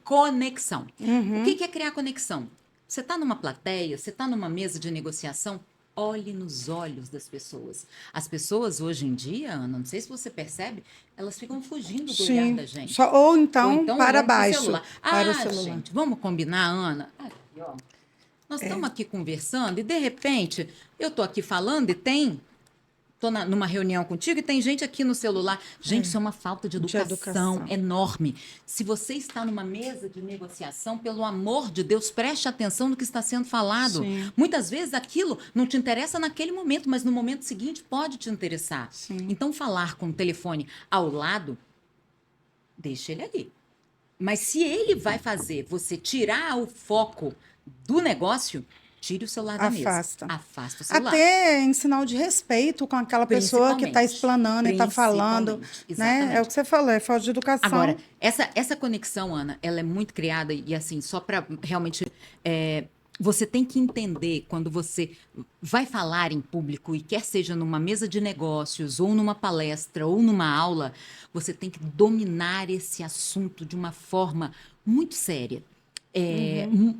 conexão. O que é criar conexão? Você está numa plateia, você está numa mesa de negociação, olhe nos olhos das pessoas. As pessoas hoje em dia, Ana, não sei se você percebe, elas ficam fugindo do olhar da gente. Ou então para baixo. Para o celular. Gente, vamos combinar, Ana? Aqui, ó. Nós estamos aqui conversando e, de repente, eu estou aqui falando e estou numa reunião contigo e tem gente aqui no celular. Gente, isso é uma falta de educação enorme. Se você está numa mesa de negociação, pelo amor de Deus, preste atenção no que está sendo falado. Sim. Muitas vezes aquilo não te interessa naquele momento, mas no momento seguinte pode te interessar. Sim. Então, falar com o telefone ao lado, deixa ele ali. Mas se ele vai fazer você tirar o foco do negócio, tire o celular da mesa. Afasta o celular. Até em sinal de respeito com aquela pessoa que está explanando e está falando. Né? É o que você falou, é falta de educação. Agora, essa conexão, Ana, ela é muito criada e assim, só para realmente... você tem que entender quando você vai falar em público e quer seja numa mesa de negócios ou numa palestra ou numa aula, você tem que dominar esse assunto de uma forma muito séria.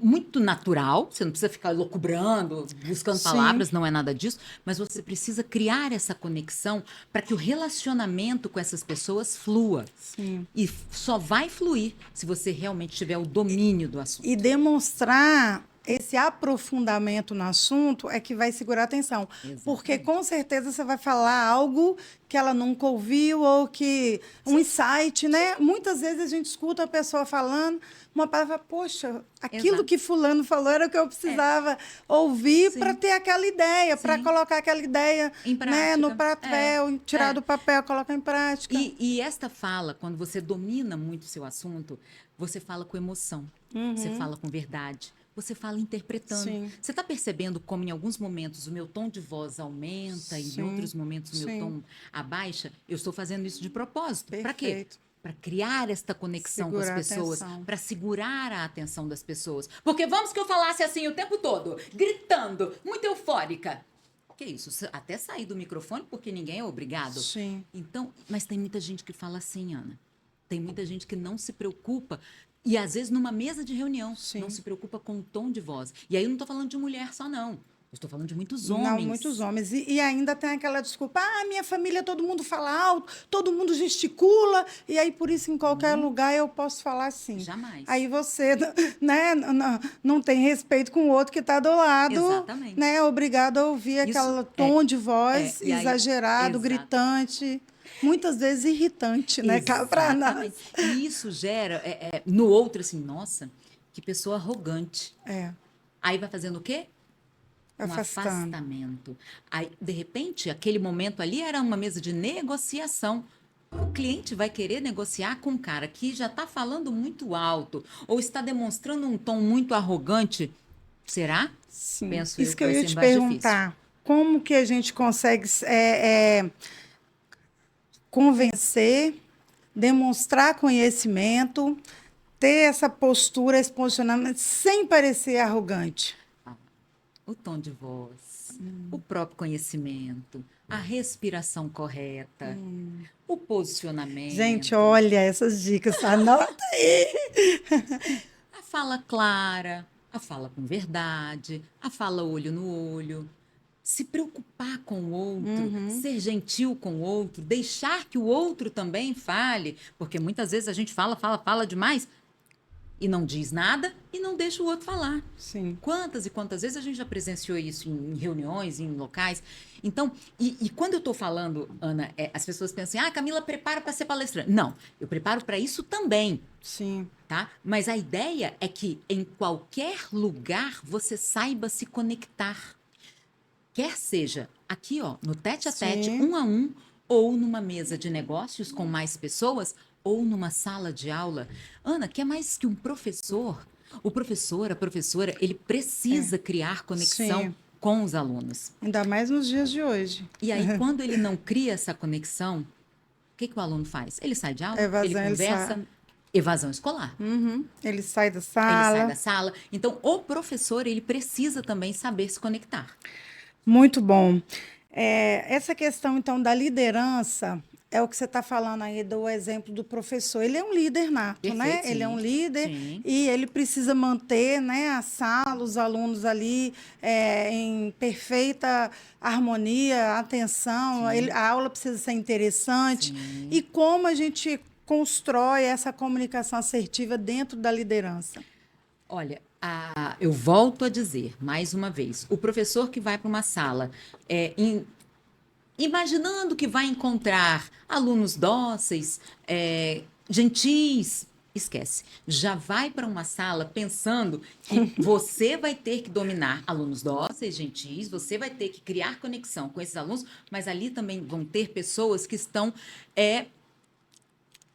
muito natural, você não precisa ficar locubrando, buscando Sim. palavras, não é nada disso, mas você precisa criar essa conexão para que o relacionamento com essas pessoas flua. Sim. E só vai fluir se você realmente tiver o domínio do assunto. E demonstrar esse aprofundamento no assunto é que vai segurar a atenção. Exatamente. Porque com certeza você vai falar algo que ela nunca ouviu ou que um insight, né? Muitas vezes a gente escuta a pessoa falando uma palavra, poxa, aquilo Exato. que fulano falou era o que eu precisava ouvir Sim. para ter aquela ideia, para Sim. colocar aquela ideia, Em né, no prática. papel, tirar É. do papel, colocar em prática. E esta fala, quando você domina muito o seu assunto, você fala com emoção, você fala com verdade, você fala interpretando. Sim. Você está percebendo como em alguns momentos o meu tom de voz aumenta e em Sim. outros momentos o meu Sim. tom abaixa? Eu estou fazendo isso de propósito. Para quê? Perfeito. Para criar esta conexão Segurar com a as pessoas, atenção. para segurar a atenção das pessoas. Porque vamos que eu falasse assim o tempo todo, gritando, muito eufórica. Que isso? Até sair do microfone, porque ninguém é obrigado. Sim. Então, mas tem muita gente que fala assim, Ana. Tem muita gente que não se preocupa. E às vezes numa mesa de reunião, Sim. não se preocupa com o tom de voz. E aí eu não estou falando de mulher só, não. Eu estou falando de muitos homens. Não, muitos homens. E ainda tem aquela desculpa, minha família, todo mundo fala alto, todo mundo gesticula, e aí por isso em qualquer lugar eu posso falar assim. Jamais. Aí você, né, não tem respeito com o outro que está do lado, Exatamente. né, é obrigado a ouvir aquele tom de voz e aí- exagerado, exato. gritante, muitas vezes irritante, né, para nós. Exatamente. E isso gera no outro assim, nossa, que pessoa arrogante. É, Aí vai fazendo o quê? Um afastando. afastamento. Aí, de repente, aquele momento ali era uma mesa de negociação. O cliente vai querer negociar com um cara que já está falando muito alto ou está demonstrando um tom muito arrogante. Será? Sim. Penso Isso eu que eu vai ia ser te mais perguntar. Como que a gente consegue convencer, demonstrar conhecimento, ter essa postura, esse posicionamento, sem parecer arrogante? O tom de voz, o próprio conhecimento, a respiração correta, o posicionamento. Gente, olha essas dicas, anota aí. A fala clara, a fala com verdade, a fala olho no olho. Se preocupar com o outro, ser gentil com o outro, deixar que o outro também fale, porque muitas vezes a gente fala demais e não diz nada e não deixa o outro falar. Sim. Quantas e quantas vezes a gente já presenciou isso em reuniões, em locais. Então, e quando eu estou falando, Ana, as pessoas pensam assim, Camila prepara para ser palestrante. Não, eu preparo para isso também. Sim. Tá? Mas a ideia é que em qualquer lugar você saiba se conectar. Quer seja aqui, ó, no tete-a-tete, Sim. 1 a 1, ou numa mesa de negócios com mais pessoas, ou numa sala de aula. Ana, que é mais que um professor? O professor, a professora, ele precisa criar conexão Sim. com os alunos. Ainda mais nos dias de hoje. E aí, quando ele não cria essa conexão, o que o aluno faz? Ele sai de aula, Evasão, ele ele conversa, sai. evasão escolar. Ele sai da Ele sala. sai da sala. Então, o professor, ele precisa também saber se conectar. Muito bom. Essa questão, então, da liderança é o que você está falando aí do exemplo do professor. Ele é um líder nato, né? Perfeito, Ele é um sim. líder Sim. e ele precisa manter, né, a sala, os alunos ali em perfeita harmonia, atenção. A aula precisa ser interessante. Sim. E como a gente constrói essa comunicação assertiva dentro da liderança? Olha, eu volto a dizer, mais uma vez, o professor que vai para uma sala imaginando que vai encontrar alunos dóceis, gentis, esquece. Já vai para uma sala pensando que você vai ter que dominar alunos dóceis, gentis, você vai ter que criar conexão com esses alunos, mas ali também vão ter pessoas que estão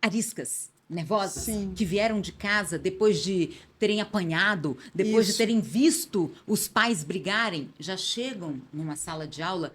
ariscas, nervosas, Sim. que vieram de casa depois de terem apanhado, depois de Isso. terem visto os pais brigarem, já chegam numa sala de aula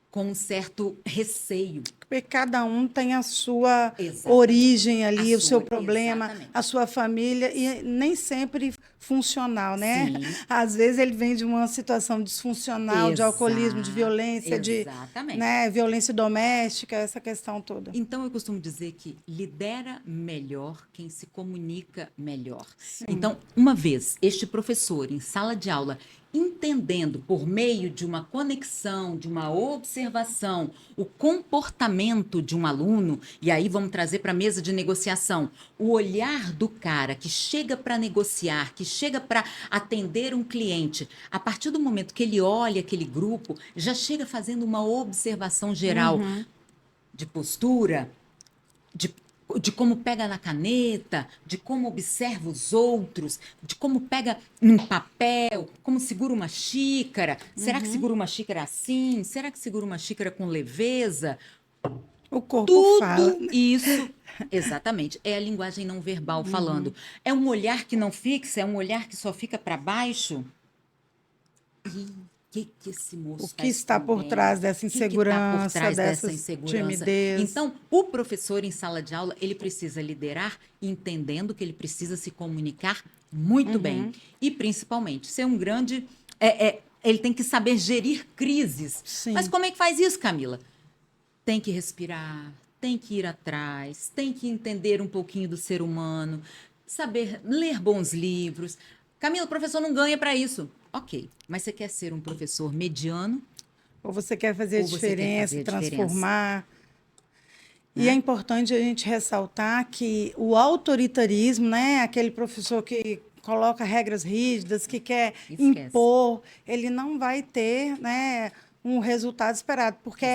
com um certo receio. Porque cada um tem a sua Exatamente. origem ali, A o seu sua, problema, exatamente. a sua família, e nem sempre funcional, né? Sim. Às vezes ele vem de uma situação disfuncional, de alcoolismo, de violência, Exatamente. né, violência doméstica, essa questão toda. Então, eu costumo dizer que lidera melhor quem se comunica melhor. Sim. Então, uma vez este professor em sala de aula entendendo por meio de uma conexão, de uma observação, o comportamento de um aluno, e aí vamos trazer para a mesa de negociação, o olhar do cara que chega para negociar, que chega para atender um cliente, a partir do momento que ele olha aquele grupo, já chega fazendo uma observação geral de postura, de, de como pega na caneta, de como observa os outros, de como pega num papel, como segura uma xícara. Será que segura uma xícara assim? Será que segura uma xícara com leveza? O corpo fala. Tudo isso, exatamente, é a linguagem não verbal falando. É um olhar que não fixa, é um olhar que só fica para baixo. E o que esse moço O que está por trás dessa insegurança, dessa timidez? Então, o professor em sala de aula, ele precisa liderar entendendo que ele precisa se comunicar muito bem. E, principalmente, ser um grande... ele tem que saber gerir crises. Sim. Mas como é que faz isso, Camila? Tem que respirar, tem que ir atrás, tem que entender um pouquinho do ser humano, saber ler bons livros. Camila, o professor não ganha para isso. Ok, mas você quer ser um professor mediano? Ou você quer fazer diferença, transformar? Né? E é importante a gente ressaltar que o autoritarismo, né, aquele professor que coloca regras rígidas, que quer impor, ele não vai ter, né, um resultado esperado, porque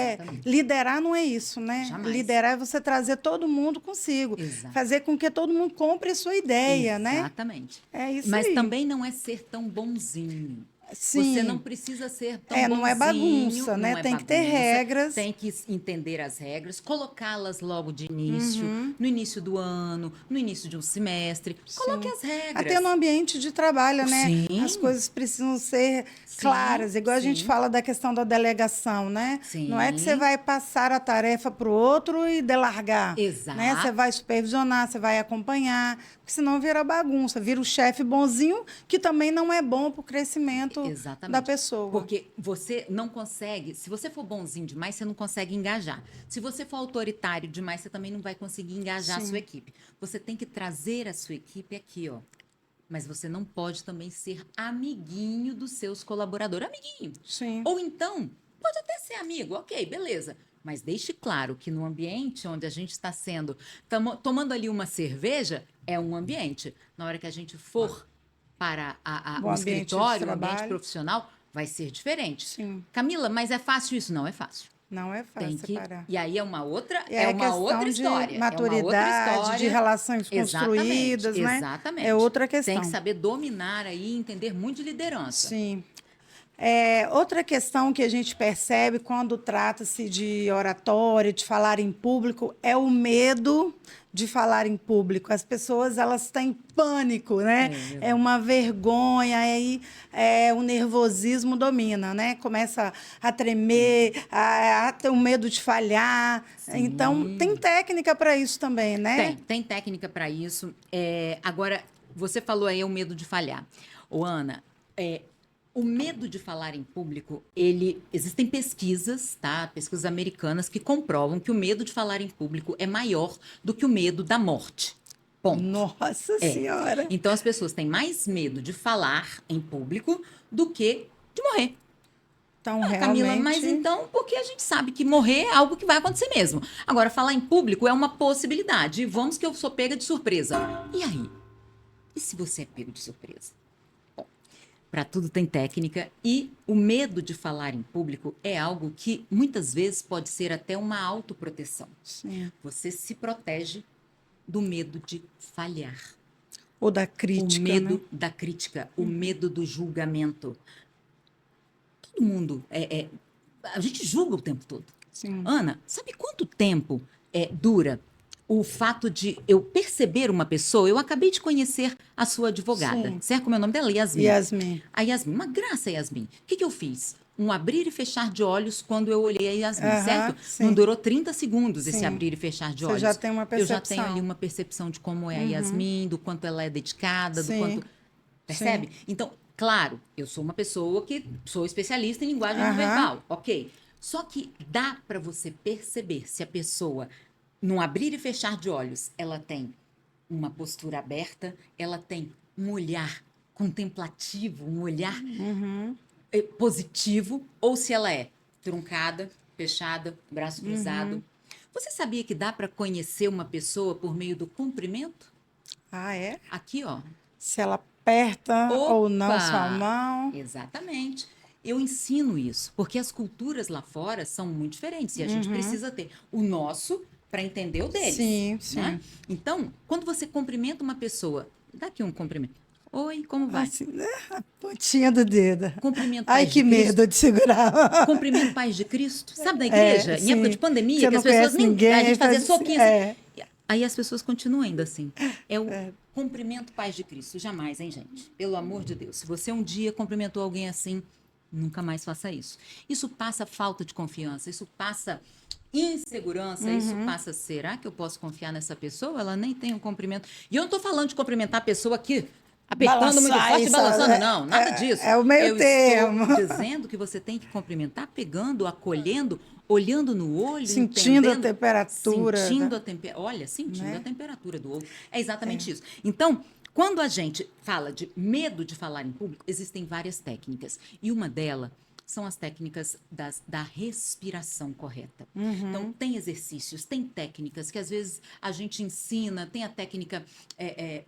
liderar não é isso, né? Jamais. Liderar é você trazer todo mundo consigo, fazer com que todo mundo compre a sua ideia, né? Exatamente. É isso Mas aí. também não é ser tão bonzinho. Sim. Você não precisa ser tão bonzinho. Não é bagunça, né? Tem que ter regras. Tem que entender as regras, colocá-las logo de início, no início do ano, no início de um semestre. Coloque as regras. Até no ambiente de trabalho, né? Sim. As coisas precisam ser claras. Igual a gente fala da questão da delegação, né? Sim. Não é que você vai passar a tarefa para o outro e delargar. Exato. Né? Você vai supervisionar, você vai acompanhar, porque senão vira bagunça, vira o chefe bonzinho, que também não é bom para o crescimento da pessoa. Porque você não consegue, se você for bonzinho demais, você não consegue engajar. Se você for autoritário demais, você também não vai conseguir engajar a sua equipe. Você tem que trazer a sua equipe aqui, ó. Mas você não pode também ser amiguinho dos seus colaboradores. Amiguinho. Sim. Ou então, pode até ser amigo, ok, beleza. Mas deixe claro que no ambiente onde a gente está sendo, tomando ali uma cerveja, é um ambiente. Na hora que a gente for para o escritório, o ambiente profissional, vai ser diferente. Sim. Camila, mas é fácil isso? Não é fácil. Não é fácil separar. E aí é uma outra, questão história. De maturidade, de relações construídas, né? Exatamente. É outra questão. Tem que saber dominar aí, entender muito de liderança. Sim. Outra questão que a gente percebe quando trata-se de oratória, de falar em público, é o medo de falar em público. As pessoas, elas têm pânico, né? É uma vergonha, aí o nervosismo domina, né? Começa a tremer, a ter um medo de falhar. Sim. Então, tem técnica para isso também, né? Tem técnica para isso. Agora, você falou aí o medo de falhar. Ô, Ana, o medo de falar em público, existem pesquisas, tá? Pesquisas americanas que comprovam que o medo de falar em público é maior do que o medo da morte. Ponto. Nossa Senhora! Então, as pessoas têm mais medo de falar em público do que de morrer. Então, realmente... Camila, mas então, porque a gente sabe que morrer é algo que vai acontecer mesmo. Agora, falar em público é uma possibilidade. Vamos que eu sou pega de surpresa. E aí? E se você é pego de surpresa? Para tudo tem técnica, e o medo de falar em público é algo que muitas vezes pode ser até uma autoproteção. Sim. Você se protege do medo de falhar. Ou da crítica. O medo da crítica, o medo do julgamento. Todo mundo, a gente julga o tempo todo. Sim. Ana, sabe quanto tempo dura o fato de eu perceber uma pessoa, eu acabei de conhecer a sua advogada, Sim. certo? Como é o nome dela? Yasmin. Yasmin. A Yasmin, uma graça, Yasmin. O que eu fiz? Um abrir e fechar de olhos quando eu olhei a Yasmin, Aham, certo? sim. Não durou 30 segundos esse Sim. abrir e fechar de Você olhos. já tem uma Eu já tenho percepção. ali uma percepção de como é a Yasmin, do quanto ela é dedicada, do Sim. quanto... Percebe? Sim. Então, claro, eu sou uma pessoa que sou especialista em linguagem não Aham. verbal, ok. Só que dá para você perceber se a pessoa, num abrir e fechar de olhos, ela tem uma postura aberta, ela tem um olhar contemplativo, um olhar positivo, ou se ela é truncada, fechada, braço cruzado. Você sabia que dá para conhecer uma pessoa por meio do cumprimento? Ah, é? Aqui, ó. Se ela aperta ou não sua Opa! mão. Exatamente. Eu ensino isso, porque as culturas lá fora são muito diferentes e a gente precisa ter o nosso para entender o deles. Sim, Né? sim. Então, quando você cumprimenta uma pessoa, dá aqui um cumprimento. Oi, como vai? Assim, né? A pontinha do dedo. Cumprimento Ai, Paz que de Cristo. medo de segurar. Cumprimento Paz de Cristo. Sabe da igreja? Em época de pandemia, Você que não as pessoas conhece ninguém, a gente fazia faz assim, soquinho assim. Aí as pessoas continuam ainda assim. É o cumprimento Paz de Cristo. Jamais, hein, gente? Pelo amor de Deus. Se você um dia cumprimentou alguém assim, nunca mais faça isso. Isso passa falta de confiança, isso passa insegurança, isso passa, será que eu posso confiar nessa pessoa? Ela nem tem um cumprimento. E eu não estou falando de cumprimentar a pessoa aqui apertando muito Balançar forte e isso, balançando, não, nada disso. é o meio Eu termo. estou dizendo que você tem que cumprimentar pegando, acolhendo, olhando no olho, Sentindo a entendendo, temperatura. sentindo a temperatura, olha, sentindo Né? a temperatura do outro. É exatamente isso. Então, quando a gente fala de medo de falar em público, existem várias técnicas. E uma delas são as técnicas da respiração correta. Então, tem exercícios, tem técnicas que às vezes a gente ensina, tem a técnica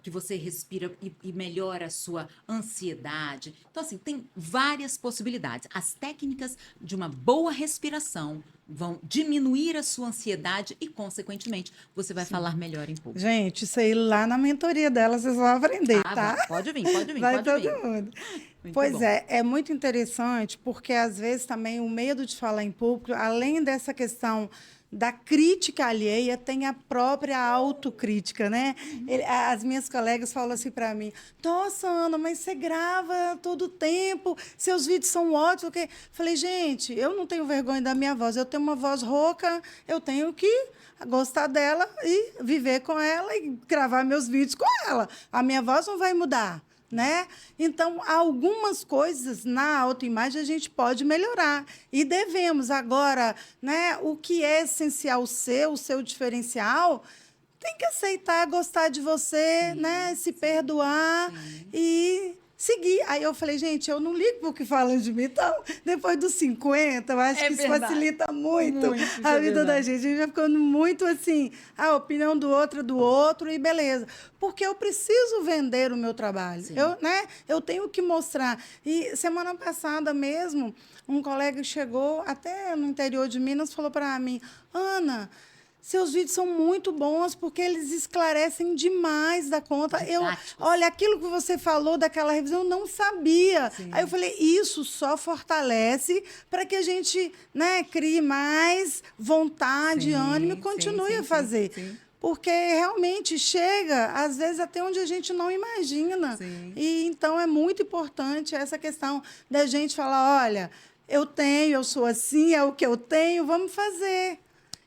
que você respira e melhora a sua ansiedade. Então, assim, tem várias possibilidades. As técnicas de uma boa respiração vão diminuir a sua ansiedade e, consequentemente, você vai falar melhor em público. Gente, isso aí lá na mentoria dela vocês vão aprender, tá? Vai, pode vir, pode vir, Vai pode todo vir. mundo. Muito Pois bom. é muito interessante, porque às vezes também o medo de falar em público, além dessa questão da crítica alheia, tem a própria autocrítica, né? As minhas colegas falam assim para mim: nossa, Ana, mas você grava todo o tempo, seus vídeos são ótimos. Okay? Falei, gente, eu não tenho vergonha da minha voz, eu tenho uma voz rouca, eu tenho que gostar dela e viver com ela e gravar meus vídeos com ela. A minha voz não vai mudar. Né? Então, algumas coisas na autoimagem a gente pode melhorar e devemos. Agora, né, o que é essencial o seu diferencial, tem que aceitar, gostar de você, né, se perdoar e seguir. Aí eu falei, gente, eu não ligo pro que falam de mim. Então, depois dos 50, eu acho que isso facilita muito a vida da gente. A gente vai ficando muito assim, a opinião do outro e beleza. Porque eu preciso vender o meu trabalho. Eu tenho que mostrar. E semana passada mesmo, um colega chegou até no interior de Minas e falou para mim: Ana, seus vídeos são muito bons porque eles esclarecem demais da conta. Olha, aquilo que você falou daquela revisão, eu não sabia. Sim. Aí eu falei, isso só fortalece para que a gente, né, crie mais vontade, ânimo e continue a fazer. Sim. Porque realmente chega, às vezes, até onde a gente não imagina. Sim. E então é muito importante essa questão da gente falar, olha, eu sou assim, é o que eu tenho, vamos fazer.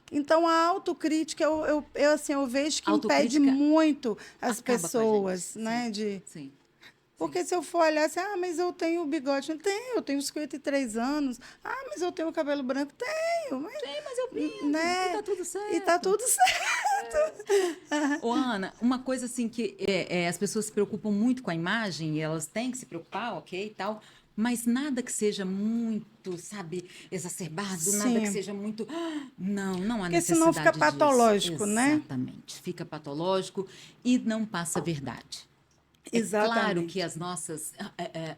Então, a autocrítica, eu vejo que impede muito as pessoas, né? Sim. Porque se eu for olhar assim, mas eu tenho bigode. Eu tenho 53 anos. Mas eu tenho cabelo branco. Tenho. Mas eu pinto. Né? E tá tudo certo. E tá tudo certo. Ô, Ana, uma coisa assim que as pessoas se preocupam muito com a imagem, e elas têm que se preocupar, ok, e tal, mas nada que seja muito, sabe, exacerbado, Sim. nada que seja muito... Não há porque necessidade senão fica patológico, disso. né? Exatamente. Fica patológico e não passa a verdade. Exatamente. É claro que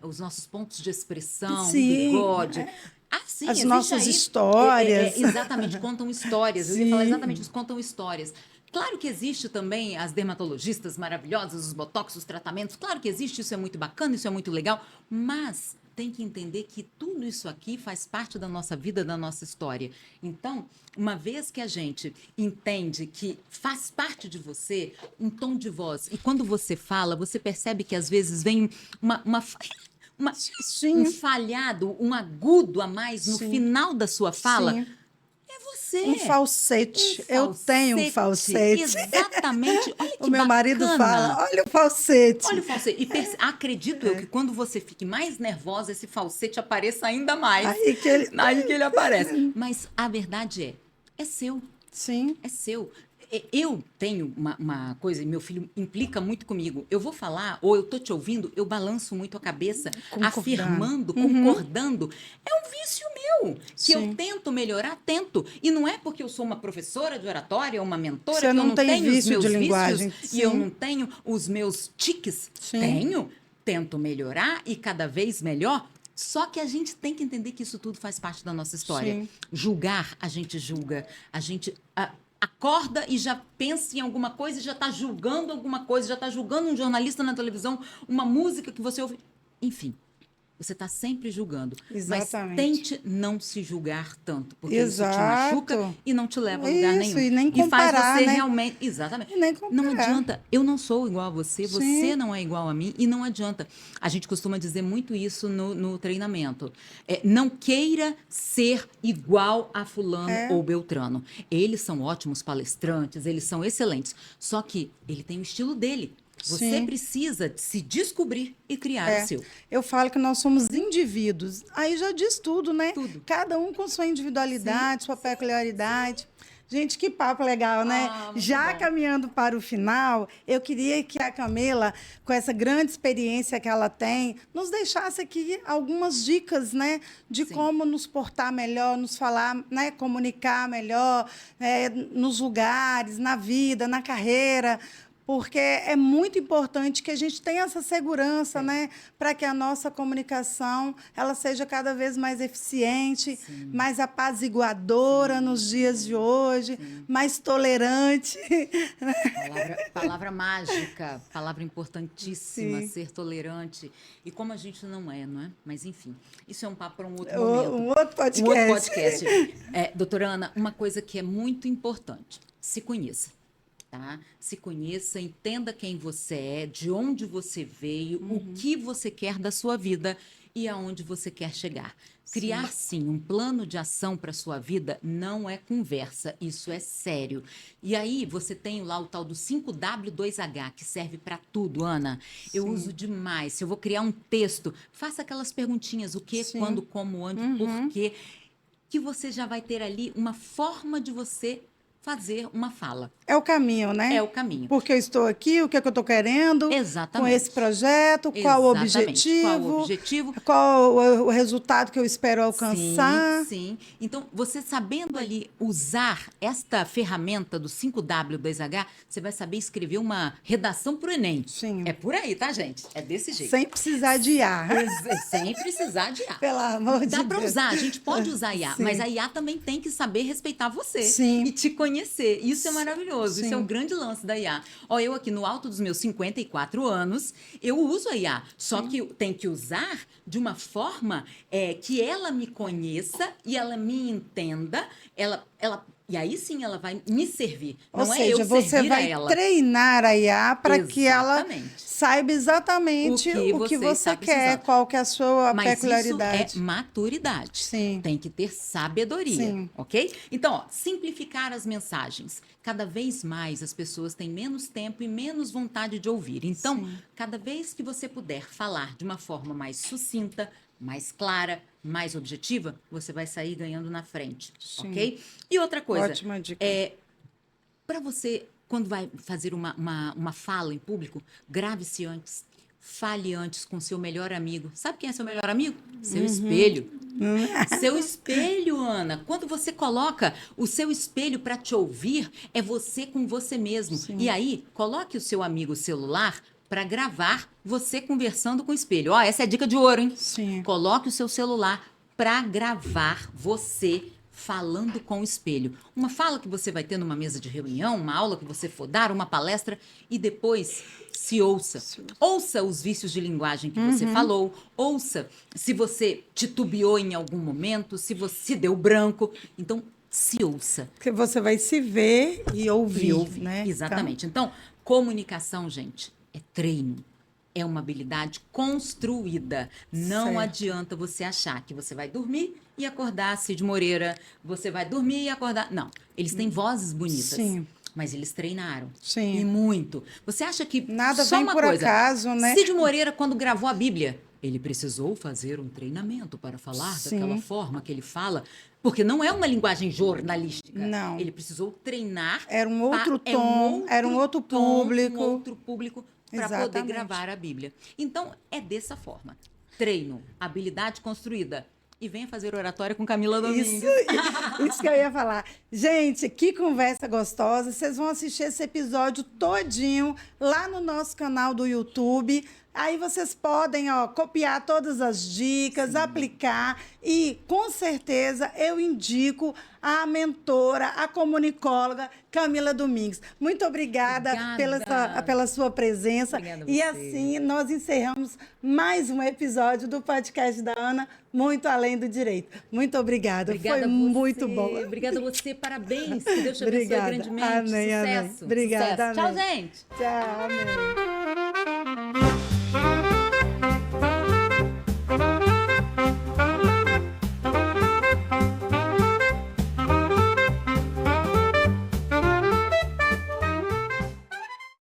os nossos pontos de expressão, Sim, bigode... as nossas histórias. Exatamente, contam histórias. Eu ia falar exatamente isso, contam histórias. Claro que existe também as dermatologistas maravilhosas, os botox, os tratamentos. Claro que existe, isso é muito bacana, isso é muito legal. Mas tem que entender que tudo isso aqui faz parte da nossa vida, da nossa história. Então, uma vez que a gente entende que faz parte de você um tom de voz, e quando você fala, você percebe que às vezes vem um Sim, falhado, um agudo a mais no sim, final da sua fala, sim. é você. Um falsete. Eu tenho um falsete. Exatamente. Olha O que meu marido bacana. fala, olha o falsete. Olha o falsete. E acredito eu que quando você fique mais nervosa, esse falsete apareça ainda mais. Aí que ele... Aí que ele aparece. Mas a verdade é seu. Sim, É seu. Eu tenho uma coisa, e meu filho implica muito comigo. Eu vou falar, ou eu tô te ouvindo, eu balanço muito a cabeça, concordando. afirmando, concordando. É um vício meu, que eu Sim. tento melhorar, tento. E não é porque eu sou uma professora de oratória, uma mentora, Você que eu não não tem tenho os vício meus de linguagem. vícios e eu Sim. não tenho os meus tiques. Sim. Tenho, tento melhorar e cada vez melhor. Só que a gente tem que entender que isso tudo faz parte da nossa história. Sim. Julgar, a gente julga. A gente acorda e já pensa em alguma coisa e já está julgando alguma coisa, já está julgando um jornalista na televisão, uma música que você ouve. Enfim, você está sempre julgando. Exatamente. Mas tente não se julgar tanto, porque isso te Exato. machuca e não te leva a lugar Isso, nenhum. e nem E faz comparar, você né? realmente... Exatamente. E nem comparar. Não adianta. Eu não sou igual a você, Sim. você não é igual a mim e não adianta. A gente costuma dizer muito isso no treinamento. Não queira ser igual a fulano ou beltrano. Eles são ótimos palestrantes, eles são excelentes. Só que ele tem o estilo dele. Você Sim. precisa se descobrir e criar o seu. Eu falo que nós somos indivíduos. Aí já diz tudo, né? Tudo. Cada um com sua individualidade, sua peculiaridade. Gente, que papo legal, né? muito Já bom. caminhando para o final, eu queria que a Camila, com essa grande experiência que ela tem, nos deixasse aqui algumas dicas, né? De Sim. como nos portar melhor, nos falar, né? Comunicar melhor, nos lugares, na vida, na carreira. Porque é muito importante que a gente tenha essa segurança, né, para que a nossa comunicação ela seja cada vez mais eficiente, mais apaziguadora nos dias de hoje, mais tolerante. Palavra mágica, palavra importantíssima, Sim. ser tolerante. E como a gente não é, não é? Mas, enfim, isso é um papo para um outro Um momento. outro podcast. Um outro podcast. Doutora Ana, uma coisa que é muito importante, se conheça. Tá? Se conheça, entenda quem você é, de onde você veio, o que você quer da sua vida e aonde você quer chegar. Criar, sim, um plano de ação para a sua vida não é conversa, isso é sério. E aí você tem lá o tal do 5W2H, que serve para tudo, Ana. Eu uso demais. Se eu vou criar um texto, faça aquelas perguntinhas, o que, quando, como, onde, por quê, que você já vai ter ali uma forma de você fazer uma fala. É o caminho, né? É o caminho. Porque eu estou aqui, o que é que eu estou querendo Exatamente. com esse projeto, qual o objetivo, Qual o objetivo, qual o resultado que eu espero alcançar. Sim. Então, você sabendo ali usar esta ferramenta do 5W2H, você vai saber escrever uma redação para o Enem. Sim. É por aí, tá, gente? É desse jeito. Sem precisar de IA. Sem precisar de IA. Pelo amor de Deus. Dá para usar, a gente pode usar IA, Sim. mas a IA também tem que saber respeitar você Sim. e te conhecer. Isso é maravilhoso, Sim. isso é o grande lance da IA. Ó, eu aqui no alto dos meus 54 anos, eu uso a IA, só que tem que usar de uma forma que ela me conheça e ela me entenda, e aí sim ela vai me servir. Ou Não seja, é eu você servir a vai ela. treinar a IA para que ela Exatamente. saiba exatamente o que você está quer, precisando. qual que é a sua Mas peculiaridade. isso é maturidade. Sim. Tem que ter sabedoria, Sim. ok? Então, ó, simplificar as mensagens. Cada vez mais as pessoas têm menos tempo e menos vontade de ouvir. Então, cada vez que você puder falar de uma forma mais sucinta, mais clara, mais objetiva, você vai sair ganhando na frente, ok? E outra coisa, Ótima dica. para você, quando vai fazer uma fala em público, grave-se antes. Fale antes com seu melhor amigo. Sabe quem é seu melhor amigo? Seu espelho. Seu espelho, Ana. Quando você coloca o seu espelho para te ouvir, é você com você mesmo. E aí, coloque o seu amigo celular para gravar você conversando com o espelho. Ó, essa é a dica de ouro, hein? Sim. Coloque o seu celular para gravar você falando com o espelho. Uma fala que você vai ter numa mesa de reunião, uma aula que você for dar, uma palestra, e depois se ouça. Ouça os vícios de linguagem que você falou, ouça se você titubeou em algum momento, se você deu branco. Então, se ouça. Porque você vai se ver e ouvir, né? Exatamente. Então, comunicação, gente, é treino. É uma habilidade construída. Não Certo. adianta você achar que você vai dormir e acordar Cid Moreira. Você vai dormir e acordar... Não. Eles têm vozes bonitas. Sim. Mas eles treinaram. Sim. E muito. Você acha que... Nada só vem uma por coisa, acaso, né? Cid Moreira, quando gravou a Bíblia, ele precisou fazer um treinamento para falar Sim. daquela forma que ele fala, porque não é uma linguagem jornalística. Não. Ele precisou treinar. Era um outro tom, era um outro público. Um outro público para poder Exatamente. gravar a Bíblia. Então, é dessa forma. Treino, habilidade construída. E venha fazer oratória com Camila Domingues. Isso que eu ia falar. Gente, que conversa gostosa. Vocês vão assistir esse episódio todinho lá no nosso canal do YouTube. Aí vocês podem, copiar todas as dicas, aplicar e, com certeza, eu indico a mentora, a comunicóloga Camila Domingues. Muito obrigada pela sua presença. Obrigada a E você. assim, nós encerramos mais um episódio do podcast da Ana, Muito Além do Direito. Muito obrigada. Obrigada Foi a você. muito bom. Obrigada a você. Parabéns. Que Deus te abençoe Obrigada. grandemente. Amém, amém. Sucesso. Obrigada, Sucesso. Tchau, amém. gente. Tchau, amém.